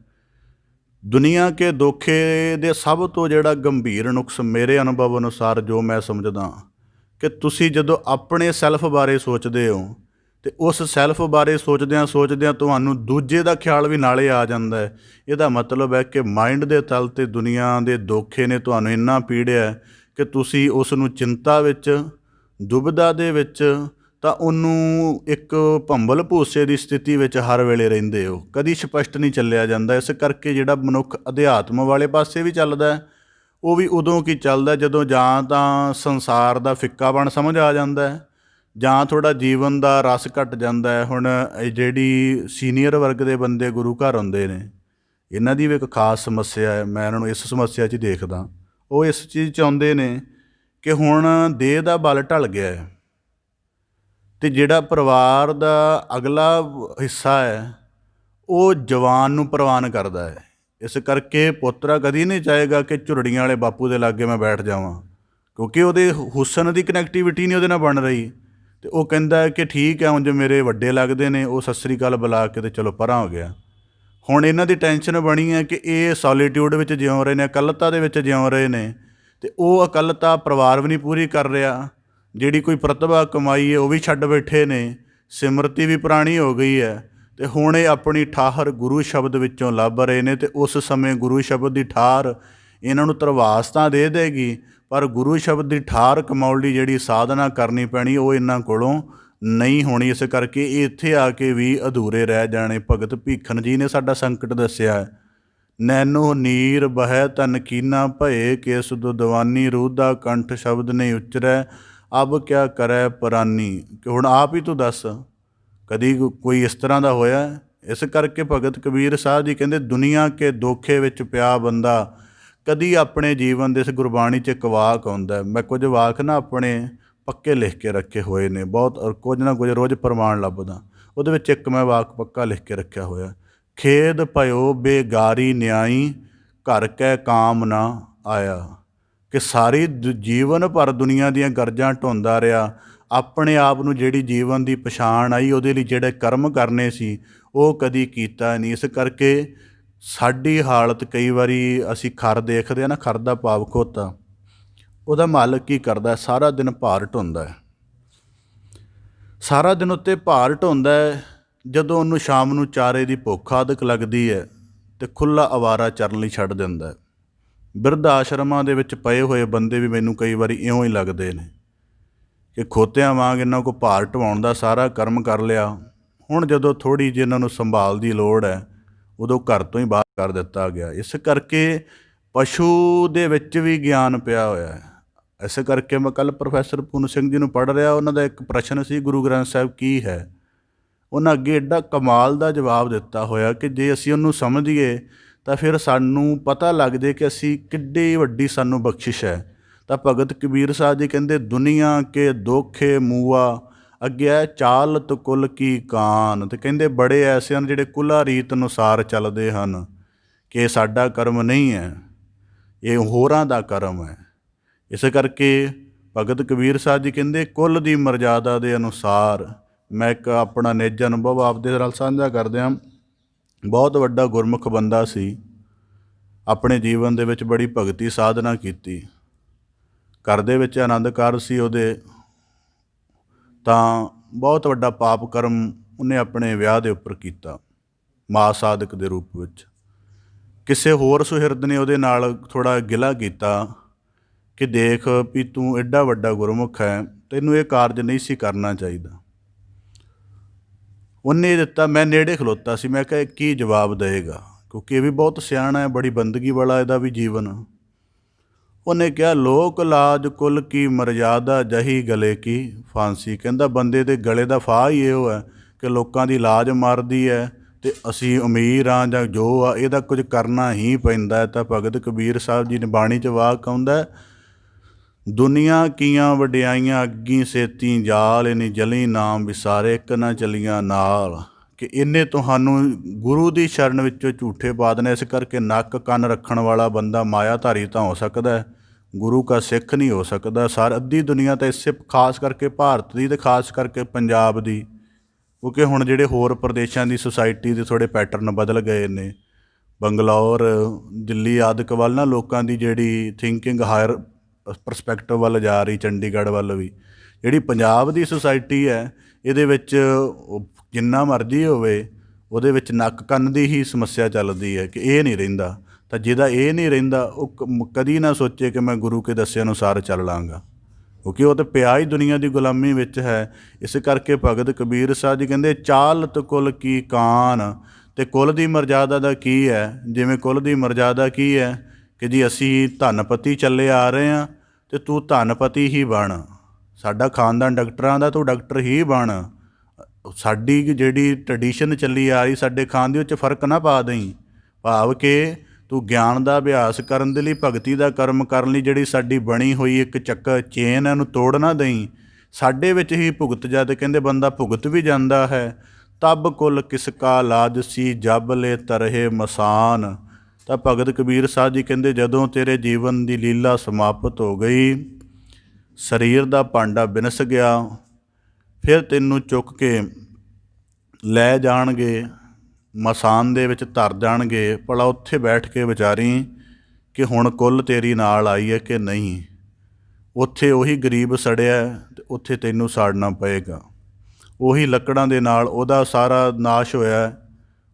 ਦੁਨੀਆ ਕੇ ਦੋਖੇ ਦੇ ਸਭ ਤੋਂ ਜਿਹੜਾ ਗੰਭੀਰ ਨੁਕਸ ਮੇਰੇ ਅਨੁਭਵ ਅਨੁਸਾਰ ਜੋ ਮੈਂ ਸਮਝਦਾ, ਕਿ ਤੁਸੀਂ ਜਦੋਂ ਆਪਣੇ ਸੈਲਫ ਬਾਰੇ ਸੋਚਦੇ ਹੋ ਅਤੇ ਉਸ ਸੈਲਫ ਬਾਰੇ ਸੋਚਦਿਆਂ ਤੁਹਾਨੂੰ ਦੂਜੇ ਦਾ ਖਿਆਲ ਵੀ ਨਾਲੇ ਆ ਜਾਂਦਾ ਹੈ। ਇਹਦਾ ਮਤਲਬ ਹੈ ਕਿ ਮਾਈਂਡ ਦੇ ਤਲ 'ਤੇ ਦੁਨੀਆ ਦੇ ਦੋਖੇ ਨੇ ਤੁਹਾਨੂੰ ਇੰਨਾ ਪੀੜਿਆ ਕਿ ਤੁਸੀਂ ਉਸ ਨੂੰ ਚਿੰਤਾ ਵਿੱਚ, ਦੁਬਿਧਾ ਦੇ ਵਿੱਚ, ਤਾਂ ਉਹਨੂੰ ਇੱਕ ਭੰਬਲ ਭੂਸੇ ਦੀ ਸਥਿਤੀ ਵਿੱਚ ਹਰ ਵੇਲੇ ਰਹਿੰਦੇ ਹੋ, ਕਦੀ ਸਪਸ਼ਟ ਨਹੀਂ ਚੱਲਿਆ ਜਾਂਦਾ। ਇਸ ਕਰਕੇ ਜਿਹੜਾ ਮਨੁੱਖ ਅਧਿਆਤਮ ਵਾਲੇ ਪਾਸੇ ਵੀ ਚੱਲਦਾ ਉਹ ਵੀ ਉਦੋਂ ਕੀ ਚੱਲਦਾ ਜਦੋਂ ਜਾਂ ਤਾਂ ਸੰਸਾਰ ਦਾ ਫਿੱਕਾਪਣ ਸਮਝ ਆ ਜਾਂਦਾ ਹੈ, ਜਾਂ ਥੋੜ੍ਹਾ ਜੀਵਨ ਦਾ ਰਸ ਘੱਟ ਜਾਂਦਾ ਹੈ। ਹੁਣ ਜਿਹੜੀ ਸੀਨੀਅਰ ਵਰਗ ਦੇ ਬੰਦੇ ਗੁਰੂ ਘਰ ਆਉਂਦੇ ਨੇ, ਇਹਨਾਂ ਦੀ ਵੀ ਇੱਕ ਖਾਸ ਸਮੱਸਿਆ ਹੈ, ਮੈਂ ਇਹਨਾਂ ਨੂੰ ਇਸ ਸਮੱਸਿਆ 'ਚ ਹੀ ਦੇਖਦਾ। ਉਹ ਇਸ ਚੀਜ਼ 'ਚ ਆਉਂਦੇ ਨੇ ਕਿ ਹੁਣ ਦੇਹ ਦਾ ਬਲ ਢਲ ਗਿਆ ਹੈ ਅਤੇ ਜਿਹੜਾ ਪਰਿਵਾਰ ਦਾ ਅਗਲਾ ਹਿੱਸਾ ਹੈ ਉਹ ਜਵਾਨ ਨੂੰ ਪ੍ਰਵਾਨ ਕਰਦਾ ਹੈ। ਇਸ ਕਰਕੇ ਪੋਤਰਾ ਕਦੀ ਨਹੀਂ ਚਾਹੇਗਾ ਕਿ ਝੁਰੜੀਆਂ ਵਾਲੇ ਬਾਪੂ ਦੇ ਲਾਗੇ ਮੈਂ ਬੈਠ ਜਾਵਾਂ, ਕਿਉਂਕਿ ਉਹਦੇ ਹੁਸਨ ਦੀ ਕਨੈਕਟੀਵਿਟੀ ਨਹੀਂ ਉਹਦੇ ਨਾਲ ਬਣ ਰਹੀ। ਅਤੇ ਉਹ ਕਹਿੰਦਾ ਹੈ ਕਿ ਠੀਕ ਹੈ, ਉਂਝ ਮੇਰੇ ਵੱਡੇ ਲੱਗਦੇ ਨੇ, ਉਹ ਸਤਿ ਸ੍ਰੀ ਅਕਾਲ ਬੁਲਾ ਕੇ ਅਤੇ ਚਲੋ ਪਰਾਂ ਹੋ ਗਿਆ। ਹੁਣ ਇਹਨਾਂ ਦੀ ਟੈਨਸ਼ਨ ਬਣੀ ਹੈ ਕਿ ਇਹ ਸੋਲੀਟਿਊਡ ਵਿੱਚ ਜਿਉਂ ਰਹੇ ਨੇ, ਇਕੱਲਤਾ ਦੇ ਵਿੱਚ ਜਿਉਂ ਰਹੇ ਨੇ, ਅਤੇ ਉਹ ਇਕੱਲਤਾ ਪਰਿਵਾਰ ਵੀ ਨਹੀਂ ਪੂਰੀ ਕਰ ਰਿਹਾ। ਜਿਹੜੀ ਕੋਈ ਪ੍ਰਤਿਭਾ ਕਮਾਈ ਹੈ ਉਹ ਵੀ ਛੱਡ ਬੈਠੇ ਨੇ, ਸਿਮਰਤੀ ਵੀ ਪੁਰਾਣੀ ਹੋ ਗਈ ਹੈ, ਅਤੇ ਹੁਣ ਇਹ ਆਪਣੀ ਠਾਹਰ ਗੁਰੂ ਸ਼ਬਦ ਵਿੱਚੋਂ ਲੱਭ ਰਹੇ ਨੇ। ਅਤੇ ਉਸ ਸਮੇਂ ਗੁਰੂ ਸ਼ਬਦ ਦੀ ਠਾਹਰ ਇਹਨਾਂ ਨੂੰ ਧਰਵਾਸ ਤਾਂ ਦੇ ਦੇਗੀ, ਪਰ ਗੁਰੂ ਸ਼ਬਦ ਦੀ ਠਾਹਰ ਕਮਾਉਣ ਲਈ ਜਿਹੜੀ ਸਾਧਨਾ ਕਰਨੀ ਪੈਣੀ ਉਹ ਇਹਨਾਂ ਕੋਲੋਂ ਨਹੀਂ ਹੋਣੀ। ਇਸ ਕਰਕੇ ਇਹ ਇੱਥੇ ਆ ਕੇ ਵੀ ਅਧੂਰੇ ਰਹਿ ਜਾਣੇ। ਭਗਤ ਭੀਖਨ ਜੀ ਨੇ ਸਾਡਾ ਸੰਕਟ ਦੱਸਿਆ, ਨੈਨੋ ਨੀਰ ਬਹਿ ਤਨ ਕੀਨਾ ਭਏ, ਕਿਸ ਦੁਦਵਾਨੀ ਰੂਦਾ ਕੰਠ ਸ਼ਬਦ ਨਹੀਂ ਉਚਰੈ, ਅਬ ਕਿਆ ਕਰੈ ਪਰਾਨੀ। ਕਿ ਹੁਣ ਆਪ ਹੀ ਤੂੰ ਦੱਸ, ਕਦੀ ਕੋਈ ਇਸ ਤਰ੍ਹਾਂ ਦਾ ਹੋਇਆ? ਇਸ ਕਰਕੇ ਭਗਤ ਕਬੀਰ ਸਾਹਿਬ ਜੀ ਕਹਿੰਦੇ ਦੁਨੀਆ ਕੇ ਦੋਖੇ ਵਿੱਚ ਪਿਆ ਬੰਦਾ ਕਦੀ ਆਪਣੇ ਜੀਵਨ ਦੇ ਇਸ ਗੁਰਬਾਣੀ 'ਚ ਇੱਕ ਵਾਕ ਆਉਂਦਾ। ਮੈਂ ਕੁਝ ਵਾਕ ਨਾ ਆਪਣੇ ਪੱਕੇ ਲਿਖ ਕੇ ਰੱਖੇ ਹੋਏ ਨੇ, ਬਹੁਤ, ਔਰ ਕੁਝ ਨਾ ਕੁਝ ਰੋਜ਼ ਪ੍ਰਮਾਣ ਲੱਭਦਾ। ਉਹਦੇ ਵਿੱਚ ਇੱਕ ਮੈਂ ਵਾਕ ਪੱਕਾ ਲਿਖ ਕੇ ਰੱਖਿਆ ਹੋਇਆ, ਖੇਦ ਭਇਓ ਬੇਗਾਰੀ ਨਿਆਈ, ਘਰ ਕੈ ਕਾਮ ਨਾ ਆਇਆ। ਕਿ ਸਾਰੀ ਜੀਵਨ ਭਰ ਦੁਨੀਆ ਦੀਆਂ ਗਰਜਾਂ ਢਾਉਂਦਾ ਰਿਹਾ, ਆਪਣੇ ਆਪ ਨੂੰ ਜਿਹੜੀ ਜੀਵਨ ਦੀ ਪਛਾਣ ਆਈ, ਉਹਦੇ ਲਈ ਜਿਹੜੇ ਕਰਮ ਕਰਨੇ ਸੀ ਉਹ ਕਦੀ ਕੀਤਾ ਨਹੀਂ। ਇਸ ਕਰਕੇ ਸਾਡੀ ਹਾਲਤ ਕਈ ਵਾਰੀ ਅਸੀਂ ਖਰ ਦੇਖਦੇ ਹਾਂ ਨਾ, ਖਰ ਦਾ ਭਾਵ ਖੋਤਾ, ਉਹਦਾ ਮਾਲਕ ਕੀ ਕਰਦਾ, ਸਾਰਾ ਦਿਨ ਭਾਰ ਢਾਉਂਦਾ ਹੈ। ਸਾਰਾ ਦਿਨ ਉੱਤੇ ਭਾਰ ਢਾਉਂਦਾ ਹੈ। ਜਦੋਂ ਉਹਨੂੰ ਸ਼ਾਮ ਨੂੰ ਚਾਰੇ ਦੀ ਭੁੱਖ ਆਦਿਕ ਲੱਗਦੀ ਹੈ ਤੇ ਖੁੱਲ੍ਹਾ ਅਵਾਰਾ ਚਰਨ ਲਈ ਛੱਡ ਦਿੰਦਾ ਹੈ। ਬਿਰਧ ਆਸ਼ਰਮਾਂ ਦੇ ਵਿੱਚ ਪਏ ਹੋਏ ਬੰਦੇ ਵੀ ਮੈਨੂੰ ਕਈ ਵਾਰੀ ਇਉਂ ਹੀ ਲੱਗਦੇ ਨੇ ਕਿ ਖੋਤਿਆਂ ਵਾਂਗ ਇਹਨਾਂ ਕੋਲ ਭਾਰ ਢਵਾਉਣ ਦਾ ਸਾਰਾ ਕਰਮ ਕਰ ਲਿਆ। ਹੁਣ ਜਦੋਂ ਥੋੜ੍ਹੀ ਜਿਹੀ ਇਹਨਾਂ ਨੂੰ ਸੰਭਾਲ ਦੀ ਲੋੜ ਹੈ, ਉਦੋਂ ਘਰ ਤੋਂ ਹੀ ਬਾਹਰ ਕਰ ਦਿੱਤਾ ਗਿਆ। ਇਸ ਕਰਕੇ ਪਸ਼ੂ ਦੇ ਵਿੱਚ ਵੀ ਗਿਆਨ ਪਿਆ ਹੋਇਆ ਹੈ। ਇਸ ਕਰਕੇ ਮੈਂ ਕੱਲ੍ਹ ਪ੍ਰੋਫੈਸਰ ਪੂਰਨ ਸਿੰਘ ਜੀ ਨੂੰ ਪੜ੍ਹ ਰਿਹਾ, ਉਹਨਾਂ ਦਾ ਇੱਕ ਪ੍ਰਸ਼ਨ ਸੀ, ਗੁਰੂ ਗ੍ਰੰਥ ਸਾਹਿਬ ਕੀ ਹੈ? ਉਹਨਾਂ ਅੱਗੇ ਐਡਾ ਕਮਾਲ ਦਾ ਜਵਾਬ ਦਿੱਤਾ ਹੋਇਆ ਕਿ ਜੇ ਅਸੀਂ ਉਹਨੂੰ ਸਮਝੀਏ ਤਾਂ ਫਿਰ ਸਾਨੂੰ ਪਤਾ ਲੱਗ ਜੇ ਕਿ ਅਸੀਂ ਕਿੱਡੀ ਵੱਡੀ ਸਾਨੂੰ ਬਖਸ਼ਿਸ਼ ਹੈ। ਤਾਂ ਭਗਤ ਕਬੀਰ ਸਾਹਿਬ ਜੀ ਕਹਿੰਦੇ, ਦੁਨੀਆ ਕੇ ਦੋਖੇ ਮੂਆ ਅੱਗੇ ਚਾਲਤ ਕੁਲ ਕੀ ਕਾਨ। ਅਤੇ ਕਹਿੰਦੇ ਬੜੇ ਐਸੇ ਹਨ ਜਿਹੜੇ ਕੁਲਾ ਰੀਤ ਅਨੁਸਾਰ ਚੱਲਦੇ ਹਨ, ਕਿ ਇਹ ਸਾਡਾ ਕਰਮ ਨਹੀਂ ਹੈ, ਇਹ ਹੋਰਾਂ ਦਾ ਕਰਮ ਹੈ। ਇਸ ਕਰਕੇ ਭਗਤ ਕਬੀਰ ਸਾਹਿਬ ਜੀ ਕਹਿੰਦੇ, ਕੁਲ ਦੀ ਮਰਜ਼ਾਦਾ ਦੇ ਅਨੁਸਾਰ। ਮੈਂ ਇੱਕ ਆਪਣਾ ਨਿੱਜ ਅਨੁਭਵ ਆਪਦੇ ਨਾਲ ਸਾਂਝਾ ਕਰਦਿਆਂ, ਬਹੁਤ ਵੱਡਾ ਗੁਰਮੁਖ ਬੰਦਾ ਸੀ, ਆਪਣੇ ਜੀਵਨ ਦੇ ਵਿੱਚ ਬੜੀ ਭਗਤੀ ਸਾਧਨਾ ਕੀਤੀ, ਘਰ ਦੇ ਵਿੱਚ ਆਨੰਦ ਕਾਰਜ ਸੀ ਉਹਦੇ, ਤਾਂ ਬਹੁਤ ਵੱਡਾ ਪਾਪ ਕਰਮ ਉਹਨੇ ਆਪਣੇ ਵਿਆਹ ਦੇ ਉੱਪਰ ਕੀਤਾ, ਮਾਂ ਸਾਧਕ ਦੇ ਰੂਪ ਵਿੱਚ। ਕਿਸੇ ਹੋਰ ਸੁਹਿਰਦ ਨੇ ਉਹਦੇ ਨਾਲ ਥੋੜ੍ਹਾ ਗਿਲਾ ਕੀਤਾ ਕਿ ਦੇਖ ਵੀ ਤੂੰ ਐਡਾ ਵੱਡਾ ਗੁਰਮੁਖ ਹੈ, ਤੈਨੂੰ ਇਹ ਕਾਰਜ ਨਹੀਂ ਸੀ ਕਰਨਾ ਚਾਹੀਦਾ। ਉਹਨੇ ਦਿੱਤਾ, ਮੈਂ ਨੇੜੇ ਖਲੋਤਾ ਸੀ, ਮੈਂ ਕਿਹਾ ਕੀ ਜਵਾਬ ਦੇਵੇਗਾ, ਕਿਉਂਕਿ ਇਹ ਵੀ ਬਹੁਤ ਸਿਆਣਾ ਹੈ, ਬੜੀ ਬੰਦਗੀ ਵਾਲਾ ਇਹਦਾ ਵੀ ਜੀਵਨ। ਉਹਨੇ ਕਿਹਾ, ਲੋਕ ਲਾਜ ਕੁਲ ਕੀ ਮਰਜ਼ਾਦਾ ਜਹੀ ਗਲੇ ਕੀ ਫਾਂਸੀ। ਕਹਿੰਦਾ ਬੰਦੇ ਦੇ ਗਲੇ ਦਾ ਫਾਹ ਹੀ ਇਹੋ ਹੈ ਕਿ ਲੋਕਾਂ ਦੀ ਲਾਜ ਮਾਰਦੀ ਹੈ ਅਤੇ ਅਸੀਂ ਅਮੀਰ ਹਾਂ ਜਾਂ ਜੋ ਆ, ਇਹਦਾ ਕੁਝ ਕਰਨਾ ਹੀ ਪੈਂਦਾ ਹੈ। ਤਾਂ ਭਗਤ ਕਬੀਰ ਸਾਹਿਬ ਜੀ ਨੇ ਬਾਣੀ 'ਚ ਵਾਕ ਆਉਂਦਾ, ਦੁਨੀਆ ਕੀਆਂ ਵਡਿਆਈਆਂ ਅੱਗੀ ਸੇਤੀ ਜਾਲ, ਇਨੀ ਜਲੀ ਨਾਮ ਵਿਸਾਰੇ ਇੱਕ ਨਾ ਚਲੀਆਂ ਨਾਲ। ਕਿ ਇਹਨੇ ਤੁਹਾਨੂੰ ਗੁਰੂ ਦੀ ਸ਼ਰਨ ਵਿੱਚੋਂ ਝੂਠੇ ਪਾ ਦੇਣੇ। ਇਸ ਕਰਕੇ ਨੱਕ ਕੰਨ ਰੱਖਣ ਵਾਲਾ ਬੰਦਾ ਮਾਇਆਧਾਰੀ ਤਾਂ ਹੋ ਸਕਦਾ, ਗੁਰੂ ਕਾ ਸਿੱਖ ਨਹੀਂ ਹੋ ਸਕਦਾ। ਅੱਧੀ ਦੁਨੀਆ ਤਾਂ ਇਸੇ ਖਾਸ ਕਰਕੇ ਭਾਰਤ ਦੀ ਅਤੇ ਖਾਸ ਕਰਕੇ ਪੰਜਾਬ ਦੀ, ਕਿਉਂਕਿ ਹੁਣ ਜਿਹੜੇ ਹੋਰ ਪ੍ਰਦੇਸ਼ਾਂ ਦੀ ਸੁਸਾਇਟੀ ਦੇ ਥੋੜ੍ਹੇ ਪੈਟਰਨ ਬਦਲ ਗਏ ਨੇ, ਬੰਗਲੌਰ, ਦਿੱਲੀ ਆਦਿਕ ਵੱਲ ਨਾ ਲੋਕਾਂ ਦੀ ਜਿਹੜੀ ਥਿੰਕਿੰਗ ਹਾਇਰ ਪਰਸਪੈਕਟਿਵ ਵੱਲ ਜਾ ਰਹੀ, ਚੰਡੀਗੜ੍ਹ ਵੱਲ ਵੀ। ਜਿਹੜੀ ਪੰਜਾਬ ਦੀ ਸੁਸਾਇਟੀ ਹੈ, ਇਹਦੇ ਵਿੱਚ ਜਿੰਨਾ ਮਰਜ਼ੀ ਹੋਵੇ, ਉਹਦੇ ਵਿੱਚ ਨੱਕ ਕੰਨ ਦੀ ਹੀ ਸਮੱਸਿਆ ਚੱਲਦੀ ਹੈ ਕਿ ਇਹ ਨਹੀਂ ਰਹਿੰਦਾ। ਤਾਂ ਜਿਹਦਾ ਇਹ ਨਹੀਂ ਰਹਿੰਦਾ, ਉਹ ਕਦੀ ਨਾ ਸੋਚੇ ਕਿ ਮੈਂ ਗੁਰੂ ਕੇ ਦੱਸੇ ਅਨੁਸਾਰ ਚੱਲ ਲਾਂਗਾ, ਕਿਉਂਕਿ ਉਹ ਤਾਂ ਪਿਆ ਹੀ ਦੁਨੀਆ ਦੀ ਗੁਲਾਮੀ ਵਿੱਚ ਹੈ। ਇਸ ਕਰਕੇ ਭਗਤ ਕਬੀਰ ਸਾਹਿਬ ਜੀ ਕਹਿੰਦੇ, ਚਾਲਤ ਕੁਲ ਕੀ ਕਾਨ। ਅਤੇ ਕੁਲ ਦੀ ਮਰਜ਼ਾਦਾ ਦਾ ਕੀ ਹੈ? ਜਿਵੇਂ ਕੁਲ ਦੀ ਮਰਜ਼ਾਦਾ ਕੀ ਹੈ ਕਿ ਜੀ ਅਸੀਂ ਧਨਪਤੀ ਚੱਲੇ ਆ ਰਹੇ ਹਾਂ ਅਤੇ ਤੂੰ ਧਨਪਤੀ ਹੀ ਬਣ। ਸਾਡਾ ਖਾਨਦਾਨ ਡਾਕਟਰਾਂ ਦਾ, ਤੂੰ ਡਾਕਟਰ ਹੀ ਬਣ। ਸਾਡੀ ਜਿਹੜੀ ਟਰਡੀਸ਼ਨ ਚੱਲੀ ਆ ਰਹੀ ਸਾਡੇ ਖਾਨ ਦੀ, ਉਹ 'ਚ ਫਰਕ ਨਾ ਪਾ ਦੇਈਂ। ਭਾਵ ਕਿ ਤੂੰ ਗਿਆਨ ਦਾ ਅਭਿਆਸ ਕਰਨ ਦੇ ਲਈ, ਭਗਤੀ ਦਾ ਕਰਮ ਕਰਨ ਲਈ ਜਿਹੜੀ ਸਾਡੀ ਬਣੀ ਹੋਈ ਇੱਕ ਚੇਨ ਹੈ, ਇਹਨੂੰ ਤੋੜ ਨਾ ਦੇਈਂ। ਸਾਡੇ ਵਿੱਚ ਹੀ ਭੁਗਤ ਜਾ। ਅਤੇ ਕਹਿੰਦੇ ਬੰਦਾ ਭੁਗਤ ਵੀ ਜਾਂਦਾ ਹੈ। ਤਬ ਕੁਲ ਕਿਸ ਕਾ ਲਾਜ ਸੀ, ਜਬ ਲੈ ਤਰਹਿ ਮਸਾਨ। ਤਾਂ ਭਗਤ ਕਬੀਰ ਸਾਹਿਬ ਜੀ ਕਹਿੰਦੇ, ਜਦੋਂ ਤੇਰੇ ਜੀਵਨ ਦੀ ਲੀਲਾ ਸਮਾਪਤ ਹੋ ਗਈ, ਸਰੀਰ ਦਾ ਭਾਂਡਾ ਬਿਨਸ ਗਿਆ, ਫਿਰ ਤੈਨੂੰ ਚੁੱਕ ਕੇ ਲੈ ਜਾਣਗੇ, ਮਸਾਨ ਦੇ ਵਿੱਚ ਧਰ ਜਾਣਗੇ। ਭਲਾ ਉੱਥੇ ਬੈਠ ਕੇ ਵਿਚਾਰੀ ਕਿ ਹੁਣ ਕੁੱਲ ਤੇਰੀ ਨਾਲ ਆਈ ਹੈ ਕਿ ਨਹੀਂ। ਉੱਥੇ ਉਹੀ ਗਰੀਬ ਸੜਿਆ ਅਤੇ ਉੱਥੇ ਤੈਨੂੰ ਸਾੜਨਾ ਪਏਗਾ। ਉਹੀ ਲੱਕੜਾਂ ਦੇ ਨਾਲ ਉਹਦਾ ਸਾਰਾ ਨਾਸ਼ ਹੋਇਆ,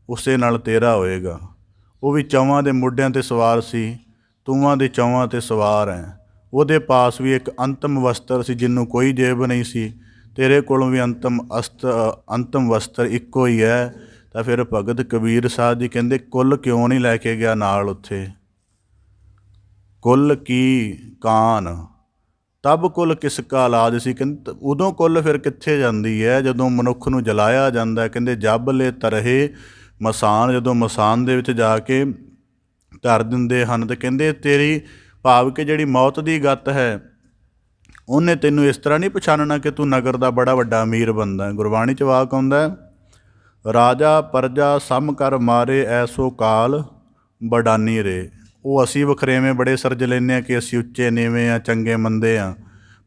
ਉਸੇ ਨਾਲ ਤੇਰਾ ਹੋਏਗਾ। ਉਹ ਵੀ ਚੌਹਾਂ ਦੇ ਮੋਢਿਆਂ 'ਤੇ ਸਵਾਰ ਸੀ, ਤੂਆਂ ਦੇ ਚੌਹਾਂ 'ਤੇ ਸਵਾਰ ਹੈ। ਉਹਦੇ ਪਾਸ ਵੀ ਇੱਕ ਅੰਤਮ ਵਸਤਰ ਸੀ, ਜਿਹਨੂੰ ਕੋਈ ਜੇਬ ਨਹੀਂ ਸੀ। ਤੇਰੇ ਕੋਲੋਂ ਵੀ ਅੰਤਮ ਵਸਤਰ ਇੱਕੋ ਹੀ ਹੈ। ਤਾਂ ਫਿਰ ਭਗਤ ਕਬੀਰ ਸਾਹਿਬ ਜੀ ਕਹਿੰਦੇ, ਕੁੱਲ ਕਿਉਂ ਨਹੀਂ ਲੈ ਕੇ ਗਿਆ ਨਾਲ ਉੱਥੇ? ਕੁੱਲ ਕੀ ਕਾਨ ਤਬ ਕੁੱਲ ਕਿਸ ਕਾ ਲਾਜ ਸੀ। ਕਹਿੰਦੇ ਉਦੋਂ ਕੁੱਲ ਫਿਰ ਕਿੱਥੇ ਜਾਂਦੀ ਹੈ? ਜਦੋਂ ਮਨੁੱਖ ਨੂੰ ਜਲਾਇਆ ਜਾਂਦਾ। ਕਹਿੰਦੇ ਜਬ ਲੈ ਤਰਹਿ ਮਸਾਨ, ਜਦੋਂ ਮਸਾਨ ਦੇ ਵਿੱਚ ਜਾ ਕੇ ਧਰ ਦਿੰਦੇ ਹਨ। ਅਤੇ ਕਹਿੰਦੇ ਤੇਰੀ ਭਾਵ ਕਿ ਜਿਹੜੀ ਮੌਤ ਦੀ ਗੱਤ ਹੈ, ਉਹਨੇ ਤੈਨੂੰ ਇਸ ਤਰ੍ਹਾਂ ਨਹੀਂ ਪਛਾਣਨਾ ਕਿ ਤੂੰ ਨਗਰ ਦਾ ਬੜਾ ਵੱਡਾ ਅਮੀਰ ਬੰਦਾ। ਗੁਰਬਾਣੀ 'ਚ ਵਾਕ ਆਉਂਦਾ, ਰਾਜਾ ਪ੍ਰਜਾ ਸਮ ਕਰ ਮਾਰੇ, ਐਸੋ ਕਾਲ ਬਡਾਨੀ ਰੇ। ਉਹ ਅਸੀਂ ਵਖਰੇਵੇਂ ਬੜੇ ਸਿਰਜ ਲੈਂਦੇ ਹਾਂ ਕਿ ਅਸੀਂ ਉੱਚੇ ਨੀਵੇਂ ਹਾਂ, ਚੰਗੇ ਮੰਦੇ ਹਾਂ,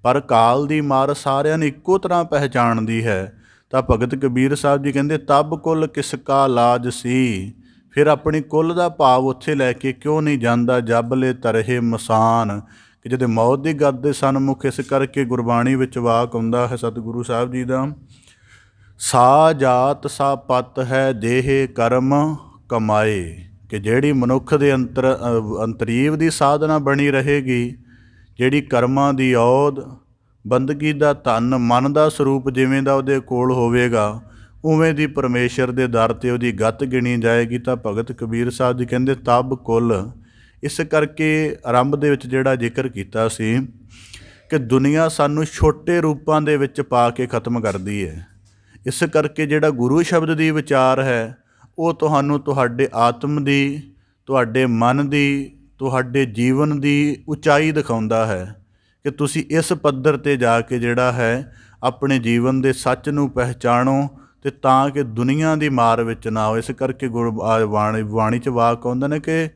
ਪਰ ਕਾਲ ਦੀ ਮਾਰ ਸਾਰਿਆਂ ਨੂੰ ਇੱਕੋ ਤਰ੍ਹਾਂ ਪਹਿਚਾਣਦੀ ਹੈ। ਤਾਂ ਭਗਤ ਕਬੀਰ ਸਾਹਿਬ ਜੀ ਕਹਿੰਦੇ ਤਬ ਕੁਲ ਕਿਸ ਕਾ ਲਾਜ ਸੀ। ਫਿਰ ਆਪਣੀ ਕੁੱਲ ਦਾ ਭਾਵ ਉੱਥੇ ਲੈ ਕੇ ਕਿਉਂ ਨਹੀਂ ਜਾਂਦਾ, ਜਬ ਲੈ ਤਰਹਿ ਮਸਾਨ, ਕਿ ਜਦੋਂ ਮੌਤ ਦੀ ਗੱਦ ਦੇ ਸਨਮੁਖ। ਇਸ ਕਰਕੇ ਗੁਰਬਾਣੀ ਵਿੱਚ ਵਾਕ ਆਉਂਦਾ ਹੈ ਸਤਿਗੁਰੂ ਸਾਹਿਬ ਜੀ ਦਾ, ਸਾ ਜਾਤ ਸਾ ਪਤ ਹੈ ਦੇਹ ਕਰਮ ਕਮਾਏ, ਕਿ ਜਿਹੜੀ ਮਨੁੱਖ ਦੇ ਅੰਤਰੀਵ ਦੀ ਸਾਧਨਾ ਬਣੀ ਰਹੇਗੀ, ਜਿਹੜੀ ਕਰਮਾਂ ਦੀ ਔਧ, ਬੰਦਗੀ ਦਾ ਧਨ, ਮਨ ਦਾ ਸਰੂਪ ਜਿਵੇਂ ਦਾ ਉਹਦੇ ਕੋਲ ਹੋਵੇਗਾ, ਉਵੇਂ ਦੀ ਪਰਮੇਸ਼ਰ ਦੇ ਦਰ 'ਤੇ ਉਹਦੀ ਗੱਤ ਗਿਣੀ ਜਾਏਗੀ। ਤਾਂ ਭਗਤ ਕਬੀਰ ਸਾਹਿਬ ਜੀ ਕਹਿੰਦੇ ਤਬ ਕੁਲ। ਇਸ ਕਰਕੇ ਆਰੰਭ ਦੇ ਵਿੱਚ ਜਿਹੜਾ ਜ਼ਿਕਰ ਕੀਤਾ ਸੀ ਕਿ ਦੁਨੀਆ ਸਾਨੂੰ ਛੋਟੇ ਰੂਪਾਂ ਦੇ ਵਿੱਚ ਪਾ ਕੇ ਖਤਮ ਕਰਦੀ ਹੈ। ਇਸ ਕਰਕੇ ਜਿਹੜਾ ਗੁਰੂ ਸ਼ਬਦ ਦੀ ਵਿਚਾਰ ਹੈ ਉਹ ਤੁਹਾਨੂੰ ਤੁਹਾਡੇ ਆਤਮ ਦੀ, ਤੁਹਾਡੇ ਮਨ ਦੀ, ਤੁਹਾਡੇ ਜੀਵਨ ਦੀ ਉਚਾਈ ਦਿਖਾਉਂਦਾ ਹੈ ਕਿ ਤੁਸੀਂ ਇਸ ਪੱਧਰ 'ਤੇ ਜਾ ਕੇ ਜਿਹੜਾ ਹੈ ਆਪਣੇ ਜੀਵਨ ਦੇ ਸੱਚ ਨੂੰ ਪਹਿਚਾਣੋ, ਅਤੇ ਤਾਂ ਕਿ ਦੁਨੀਆ ਦੀ ਮਾਰ ਵਿੱਚ ਨਾ ਆਓ। ਇਸ ਕਰਕੇ ਬਾਣੀ 'ਚ ਵਾਕ ਆਉਂਦੇ ਨੇ ਕਿ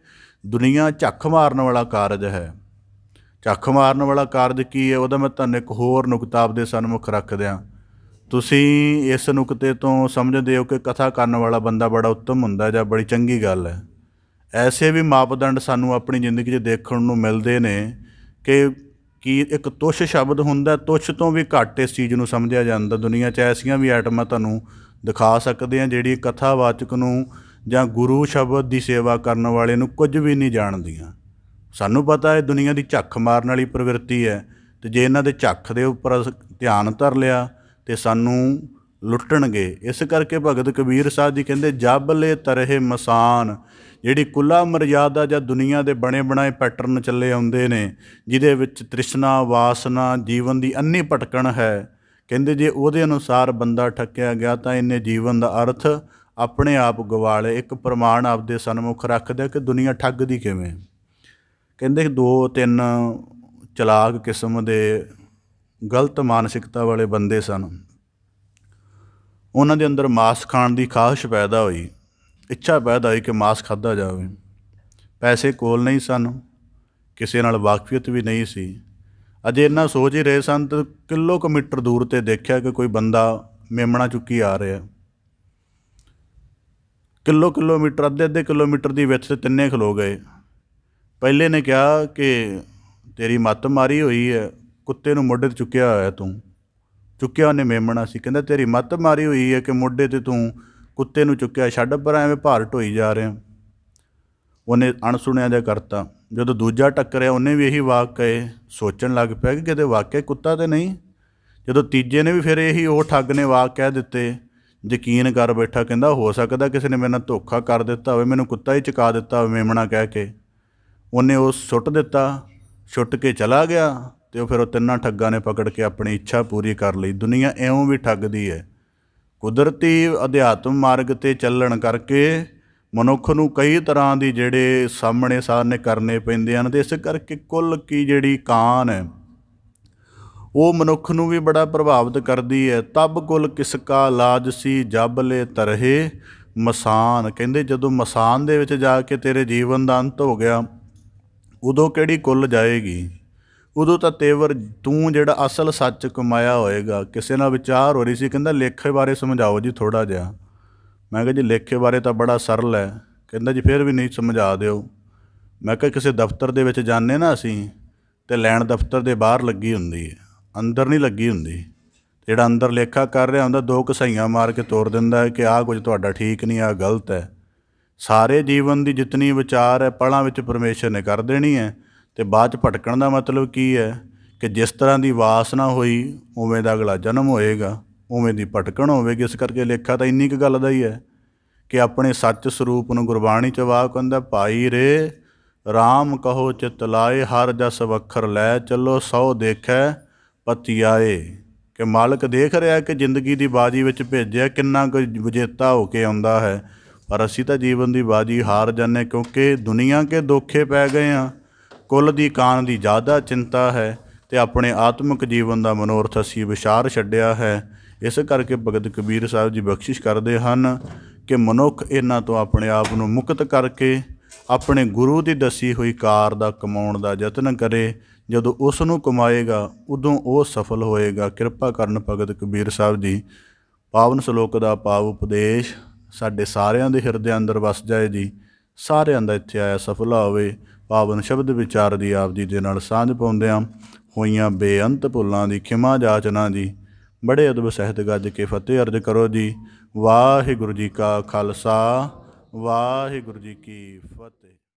ਦੁਨੀਆ ਝੱਖ ਮਾਰਨ ਵਾਲਾ ਕਾਰਜ ਹੈ। ਝੱਖ ਮਾਰਨ ਵਾਲਾ ਕਾਰਜ ਕੀ ਹੈ, ਉਹਦਾ ਮੈਂ ਤੁਹਾਨੂੰ ਇੱਕ ਹੋਰ ਨੁਕਤਾ ਆਪਦੇ ਸਨਮੁਖ ਰੱਖ ਦਿਆਂ। ਤੁਸੀਂ ਇਸ ਨੁਕਤੇ ਤੋਂ ਸਮਝਦੇ ਹੋ ਕਿ ਕਥਾ ਕਰਨ ਵਾਲਾ ਬੰਦਾ ਬੜਾ ਉੱਤਮ ਹੁੰਦਾ ਜਾਂ ਬੜੀ ਚੰਗੀ ਗੱਲ ਹੈ। ਐਸੇ ਵੀ ਮਾਪਦੰਡ ਸਾਨੂੰ ਆਪਣੀ ਜ਼ਿੰਦਗੀ 'ਚ ਦੇਖਣ ਨੂੰ ਮਿਲਦੇ ਨੇ ਕਿ ਇੱਕ ਤੁੱਛ ਸ਼ਬਦ ਹੁੰਦਾ, ਤੁੱਛ ਤੋਂ ਵੀ ਘੱਟ ਇਸ ਚੀਜ਼ ਨੂੰ ਸਮਝਿਆ ਜਾਂਦਾ। ਦੁਨੀਆ 'ਚ ਐਸੀਆਂ ਵੀ ਆਈਟਮਾਂ ਤੁਹਾਨੂੰ ਦਿਖਾ ਸਕਦੇ ਹਾਂ ਜਿਹੜੀ ਕਥਾਵਾਚਕ ਨੂੰ ਜਾਂ ਗੁਰੂ ਸ਼ਬਦ ਦੀ ਸੇਵਾ ਕਰਨ ਵਾਲੇ ਨੂੰ ਕੁਝ ਵੀ ਨਹੀਂ ਜਾਣਦੀਆਂ। ਸਾਨੂੰ ਪਤਾ ਹੈ ਦੁਨੀਆ ਦੀ ਝੱਖ ਮਾਰਨ ਵਾਲੀ ਪ੍ਰਵਿਰਤੀ ਹੈ, ਅਤੇ ਜੇ ਇਹਨਾਂ ਦੇ ਝੱਖ ਦੇ ਉੱਪਰ ਧਿਆਨ ਧਰ ਲਿਆ ਤੇ ਸਾਨੂੰ ਲੁੱਟਣਗੇ। ਇਸ ਕਰਕੇ ਭਗਤ ਕਬੀਰ ਸਾਹਿਬ ਜੀ ਕਹਿੰਦੇ ਜਬ ਲੈ ਤਰਹਿ ਮਸਾਨ, ਜਿਹੜੀ ਕੁੱਲਾ ਮਰਜ਼ਾਦਾ ਜਾਂ ਦੁਨੀਆ ਦੇ ਬਣੇ ਬਣਾਏ ਪੈਟਰਨ ਚੱਲੇ ਆਉਂਦੇ ਨੇ, ਜਿਹਦੇ ਵਿੱਚ ਤ੍ਰਿਸ਼ਨਾ, ਵਾਸਨਾ, ਜੀਵਨ ਦੀ ਅੰਨੀ ਭਟਕਣ ਹੈ, ਕਹਿੰਦੇ ਜੇ ਉਹਦੇ ਅਨੁਸਾਰ ਬੰਦਾ ਠੱਕਿਆ ਗਿਆ ਤਾਂ ਇਹਨੇ ਜੀਵਨ ਦਾ ਅਰਥ ਆਪਣੇ ਆਪ ਗਵਾ ਲਏ। ਇੱਕ ਪ੍ਰਮਾਣ ਆਪਦੇ ਸਨਮੁਖ ਰੱਖਦੇ ਕਿ ਦੁਨੀਆ ਠੱਗਦੀ ਕਿਵੇਂ। ਕਹਿੰਦੇ 2-3 ਚਲਾਕ ਕਿਸਮ ਦੇ ਗਲਤ ਮਾਨਸਿਕਤਾ ਵਾਲੇ ਬੰਦੇ ਸਨ। ਉਹਨਾਂ ਦੇ ਅੰਦਰ ਮਾਸ ਖਾਣ ਦੀ ਖਾਹਿਸ਼ ਪੈਦਾ ਹੋਈ, ਇੱਛਾ ਪੈਦਾ ਹੋਈ ਕਿ ਮਾਸ ਖਾਧਾ ਜਾਵੇ। ਪੈਸੇ ਕੋਲ ਨਹੀਂ ਸਨ, ਕਿਸੇ ਨਾਲ ਵਾਕਫੀਅਤ ਵੀ ਨਹੀਂ ਸੀ। ਅਜੇ ਇੰਨਾ ਸੋਚ ਹੀ ਰਹੇ ਸਨ ਤਾਂ ਕਿਲੋਮੀਟਰ ਦੂਰ 'ਤੇ ਦੇਖਿਆ ਕਿ ਕੋਈ ਬੰਦਾ ਮੇਮਣਾ ਚੁੱਕੀ ਆ ਰਿਹਾ। ਕਿਲੋਮੀਟਰ, ਅੱਧੇ ਕਿਲੋਮੀਟਰ ਦੀ ਵਿੱਚ 'ਤੇ ਤਿੰਨੇ ਖਲੋ ਗਏ। ਪਹਿਲੇ ਨੇ ਕਿਹਾ ਕਿ ਤੇਰੀ ਮੱਤ ਮਾਰੀ ਹੋਈ ਹੈ, ਕੁੱਤੇ ਨੂੰ ਮੋਢੇ 'ਤੇ ਚੁੱਕਿਆ ਹੋਇਆ ਤੂੰ। ਚੁੱਕਿਆ ਉਹਨੇ ਮੇਮਣਾ ਸੀ। ਕਹਿੰਦਾ ਤੇਰੀ ਮੱਤ ਮਾਰੀ ਹੋਈ ਹੈ ਕਿ ਮੋਢੇ 'ਤੇ ਤੂੰ ਕੁੱਤੇ ਨੂੰ ਚੁੱਕਿਆ, ਛੱਡ ਪਰ ਐਵੇਂ ਭਾਰ ਢੋਈ ਜਾ ਰਿਹਾ। ਉਹਨੇ ਅਣਸੁਣਿਆ ਜਿਹਾ ਕਰਤਾ। ਜਦੋਂ ਦੂਜਾ ਟੱਕਰਿਆ ਉਹਨੇ ਵੀ ਇਹੀ ਵਾਕ ਕਹੇ, ਸੋਚਣ ਲੱਗ ਪਿਆ ਕਿ ਕਿਤੇ ਵਾਕਿਆ ਕੁੱਤਾ ਤਾਂ ਨਹੀਂ। ਜਦੋਂ ਤੀਜੇ ਨੇ ਵੀ ਫਿਰ ਇਹੀ ਉਹ ਠੱਗ ਨੇ ਵਾਕ ਕਹਿ ਦਿੱਤੇ, ਯਕੀਨ ਕਰ ਬੈਠਾ, ਕਹਿੰਦਾ ਹੋ ਸਕਦਾ ਕਿਸੇ ਨੇ ਮੇਰੇ ਨਾਲ ਧੋਖਾ ਕਰ ਦਿੱਤਾ ਹੋਵੇ, ਮੈਨੂੰ ਕੁੱਤਾ ਹੀ ਚੁਕਾ ਦਿੱਤਾ ਹੋਵੇ ਮੇਮਣਾ ਕਹਿ ਕੇ। ਉਹਨੇ ਉਹ ਸੁੱਟ ਦਿੱਤਾ, ਛੁੱਟ ਕੇ ਚਲਾ ਗਿਆ, ਅਤੇ ਉਹ ਫਿਰ ਉਹ ਤਿੰਨਾਂ ਠੱਗਾਂ ਨੇ ਪਕੜ ਕੇ ਆਪਣੀ ਇੱਛਾ ਪੂਰੀ ਕਰ ਲਈ। ਦੁਨੀਆ ਇਉਂ ਵੀ ਠੱਗਦੀ ਹੈ। ਕੁਦਰਤੀ ਅਧਿਆਤਮ ਮਾਰਗ 'ਤੇ ਚੱਲਣ ਕਰਕੇ ਮਨੁੱਖ ਨੂੰ ਕਈ ਤਰ੍ਹਾਂ ਦੀ ਜਿਹੜੇ ਸਾਹਮਣੇ ਸਾਹਮਣੇ ਕਰਨੇ ਪੈਂਦੇ ਹਨ, ਅਤੇ ਇਸ ਕਰਕੇ ਕੁੱਲ ਕੀ ਜਿਹੜੀ ਕਾਨ ਹੈ ਉਹ ਮਨੁੱਖ ਨੂੰ ਵੀ ਬੜਾ ਪ੍ਰਭਾਵਿਤ ਕਰਦੀ ਹੈ। ਤਬ ਕੁਲ ਕਿਸ ਕਾ ਲਾਜ ਸੀ, ਜਬ ਲੈ ਤਰਹਿ ਮਸਾਨ। ਕਹਿੰਦੇ ਜਦੋਂ ਮਸਾਨ ਦੇ ਵਿੱਚ ਜਾ ਕੇ ਤੇਰੇ ਜੀਵਨ ਦਾ ਅੰਤ ਹੋ ਗਿਆ, ਉਦੋਂ ਕਿਹੜੀ ਕੁੱਲ ਜਾਏਗੀ। ਉਦੋਂ ਤਾਂ ਤੇਵਰ ਤੂੰ ਜਿਹੜਾ ਅਸਲ ਸੱਚ ਕਮਾਇਆ ਹੋਏਗਾ। ਕਿਸੇ ਨਾਲ ਵਿਚਾਰ ਹੋ ਰਹੀ ਸੀ, ਕਹਿੰਦਾ ਲੇਖੇ ਬਾਰੇ ਸਮਝਾਓ ਜੀ ਥੋੜ੍ਹਾ ਜਿਹਾ। ਮੈਂ ਕਿਹਾ ਜੀ ਲੇਖੇ ਬਾਰੇ ਤਾਂ ਬੜਾ ਸਰਲ ਹੈ। ਕਹਿੰਦਾ ਜੀ ਫਿਰ ਵੀ ਨਹੀਂ ਸਮਝਾ ਦਿਓ। ਮੈਂ ਕਿਹਾ ਕਿਸੇ ਦਫ਼ਤਰ ਦੇ ਵਿੱਚ ਜਾਂਦੇ ਨਾ ਅਸੀਂ, ਅਤੇ ਲੈਣ ਦਫ਼ਤਰ ਦੇ ਬਾਹਰ ਲੱਗੀ ਹੁੰਦੀ ਹੈ, ਅੰਦਰ ਨਹੀਂ ਲੱਗੀ ਹੁੰਦੀ। ਜਿਹੜਾ ਅੰਦਰ ਲੇਖਾ ਕਰ ਰਿਹਾ ਹੁੰਦਾ 2 ਘਸਾਈਆਂ ਮਾਰ ਕੇ ਤੋਰ ਦਿੰਦਾ ਹੈ ਕਿ ਆਹ ਕੁਝ ਤੁਹਾਡਾ ਠੀਕ ਨਹੀਂ, ਆਹ ਗਲਤ ਹੈ। ਸਾਰੇ ਜੀਵਨ ਦੀ ਜਿਤਨੀ ਵਿਚਾਰ ਹੈ ਪਲਾਂ ਵਿੱਚ ਪਰਮੇਸ਼ਰ ਨੇ ਕਰ ਦੇਣੀ ਹੈ। ਅਤੇ ਬਾਅਦ 'ਚ ਭਟਕਣ ਦਾ ਮਤਲਬ ਕੀ ਹੈ ਕਿ ਜਿਸ ਤਰ੍ਹਾਂ ਦੀ ਵਾਸਨਾ ਹੋਈ ਉਵੇਂ ਦਾ ਅਗਲਾ ਜਨਮ ਹੋਏਗਾ, ਉਵੇਂ ਦੀ ਭਟਕਣ ਹੋਵੇਗੀ। ਇਸ ਕਰਕੇ ਲੇਖਾ ਤਾਂ ਇੰਨੀ ਕੁ ਗੱਲ ਦਾ ਹੀ ਹੈ ਕਿ ਆਪਣੇ ਸੱਚ ਸਰੂਪ ਨੂੰ ਗੁਰਬਾਣੀ 'ਚ ਵਾਕ ਹੁੰਦਾ, ਭਾਈ ਰੇ ਰਾਮ ਕਹੋ ਚਿਤ ਲਾਏ, ਹਰ ਜਸ ਵੱਖਰ ਲੈ, ਚੱਲੋ ਸੌ ਦੇਖੈ ਪਤਿਆਏ। ਕਿ ਮਾਲਕ ਦੇਖ ਰਿਹਾ ਕਿ ਜ਼ਿੰਦਗੀ ਦੀ ਬਾਜੀ ਵਿੱਚ ਭੇਜਿਆ ਕਿੰਨਾ ਕੁ ਵਿਜੇਤਾ ਹੋ ਕੇ ਆਉਂਦਾ ਹੈ, ਪਰ ਅਸੀਂ ਤਾਂ ਜੀਵਨ ਦੀ ਬਾਜੀ ਹਾਰ ਜਾਂਦੇ ਕਿਉਂਕਿ ਦੁਨੀਆ ਕੇ ਦੋਖੇ ਪੈ ਗਏ ਹਾਂ। ਕੁੱਲ ਦੀ ਕਾਨ ਦੀ ਜ਼ਿਆਦਾ ਚਿੰਤਾ ਹੈ ਅਤੇ ਆਪਣੇ ਆਤਮਿਕ ਜੀਵਨ ਦਾ ਮਨੋਰਥ ਅਸੀਂ ਵਿਸਾਰ ਛੱਡਿਆ ਹੈ। ਇਸ ਕਰਕੇ ਭਗਤ ਕਬੀਰ ਸਾਹਿਬ ਜੀ ਬਖਸ਼ਿਸ਼ ਕਰਦੇ ਹਨ ਕਿ ਮਨੁੱਖ ਇਹਨਾਂ ਤੋਂ ਆਪਣੇ ਆਪ ਨੂੰ ਮੁਕਤ ਕਰਕੇ ਆਪਣੇ ਗੁਰੂ ਦੀ ਦੱਸੀ ਹੋਈ ਕਾਰ ਦਾ ਕਮਾਉਣ ਦਾ ਯਤਨ ਕਰੇ। ਜਦੋਂ ਉਸ ਨੂੰ ਕਮਾਏਗਾ ਉਦੋਂ ਉਹ ਸਫਲ ਹੋਏਗਾ। ਕਿਰਪਾ ਕਰਨ ਭਗਤ ਕਬੀਰ ਸਾਹਿਬ ਜੀ। ਪਾਵਨ ਸ਼ਲੋਕ ਦਾ ਭਾਵ ਉਪਦੇਸ਼ ਸਾਡੇ ਸਾਰਿਆਂ ਦੇ ਹਿਰਦੇ ਅੰਦਰ ਵਸ ਜਾਏ ਜੀ। ਸਾਰਿਆਂ ਦਾ ਇੱਥੇ ਆਇਆ ਸਫਲਾ ਹੋਵੇ। ਪਾਵਨ ਸ਼ਬਦ ਵਿਚਾਰ ਦੀ ਆਪ ਜੀ ਦੇ ਨਾਲ ਸਾਂਝ ਪਾਉਂਦਿਆਂ ਹੋਈਆਂ ਬੇਅੰਤ ਭੁੱਲਾਂ ਦੀ ਖਿਮਾ ਜਾਚਨਾ ਜੀ। ਬੜੇ ਅਦਬ ਸਹਿਤ ਗੱਜ ਕੇ ਫਤਿਹ ਅਰਜ ਕਰੋ ਜੀ। ਵਾਹਿਗੁਰੂ ਜੀ ਕਾ ਖਾਲਸਾ, ਵਾਹਿਗੁਰੂ ਜੀ ਕੀ ਫਤਿਹ।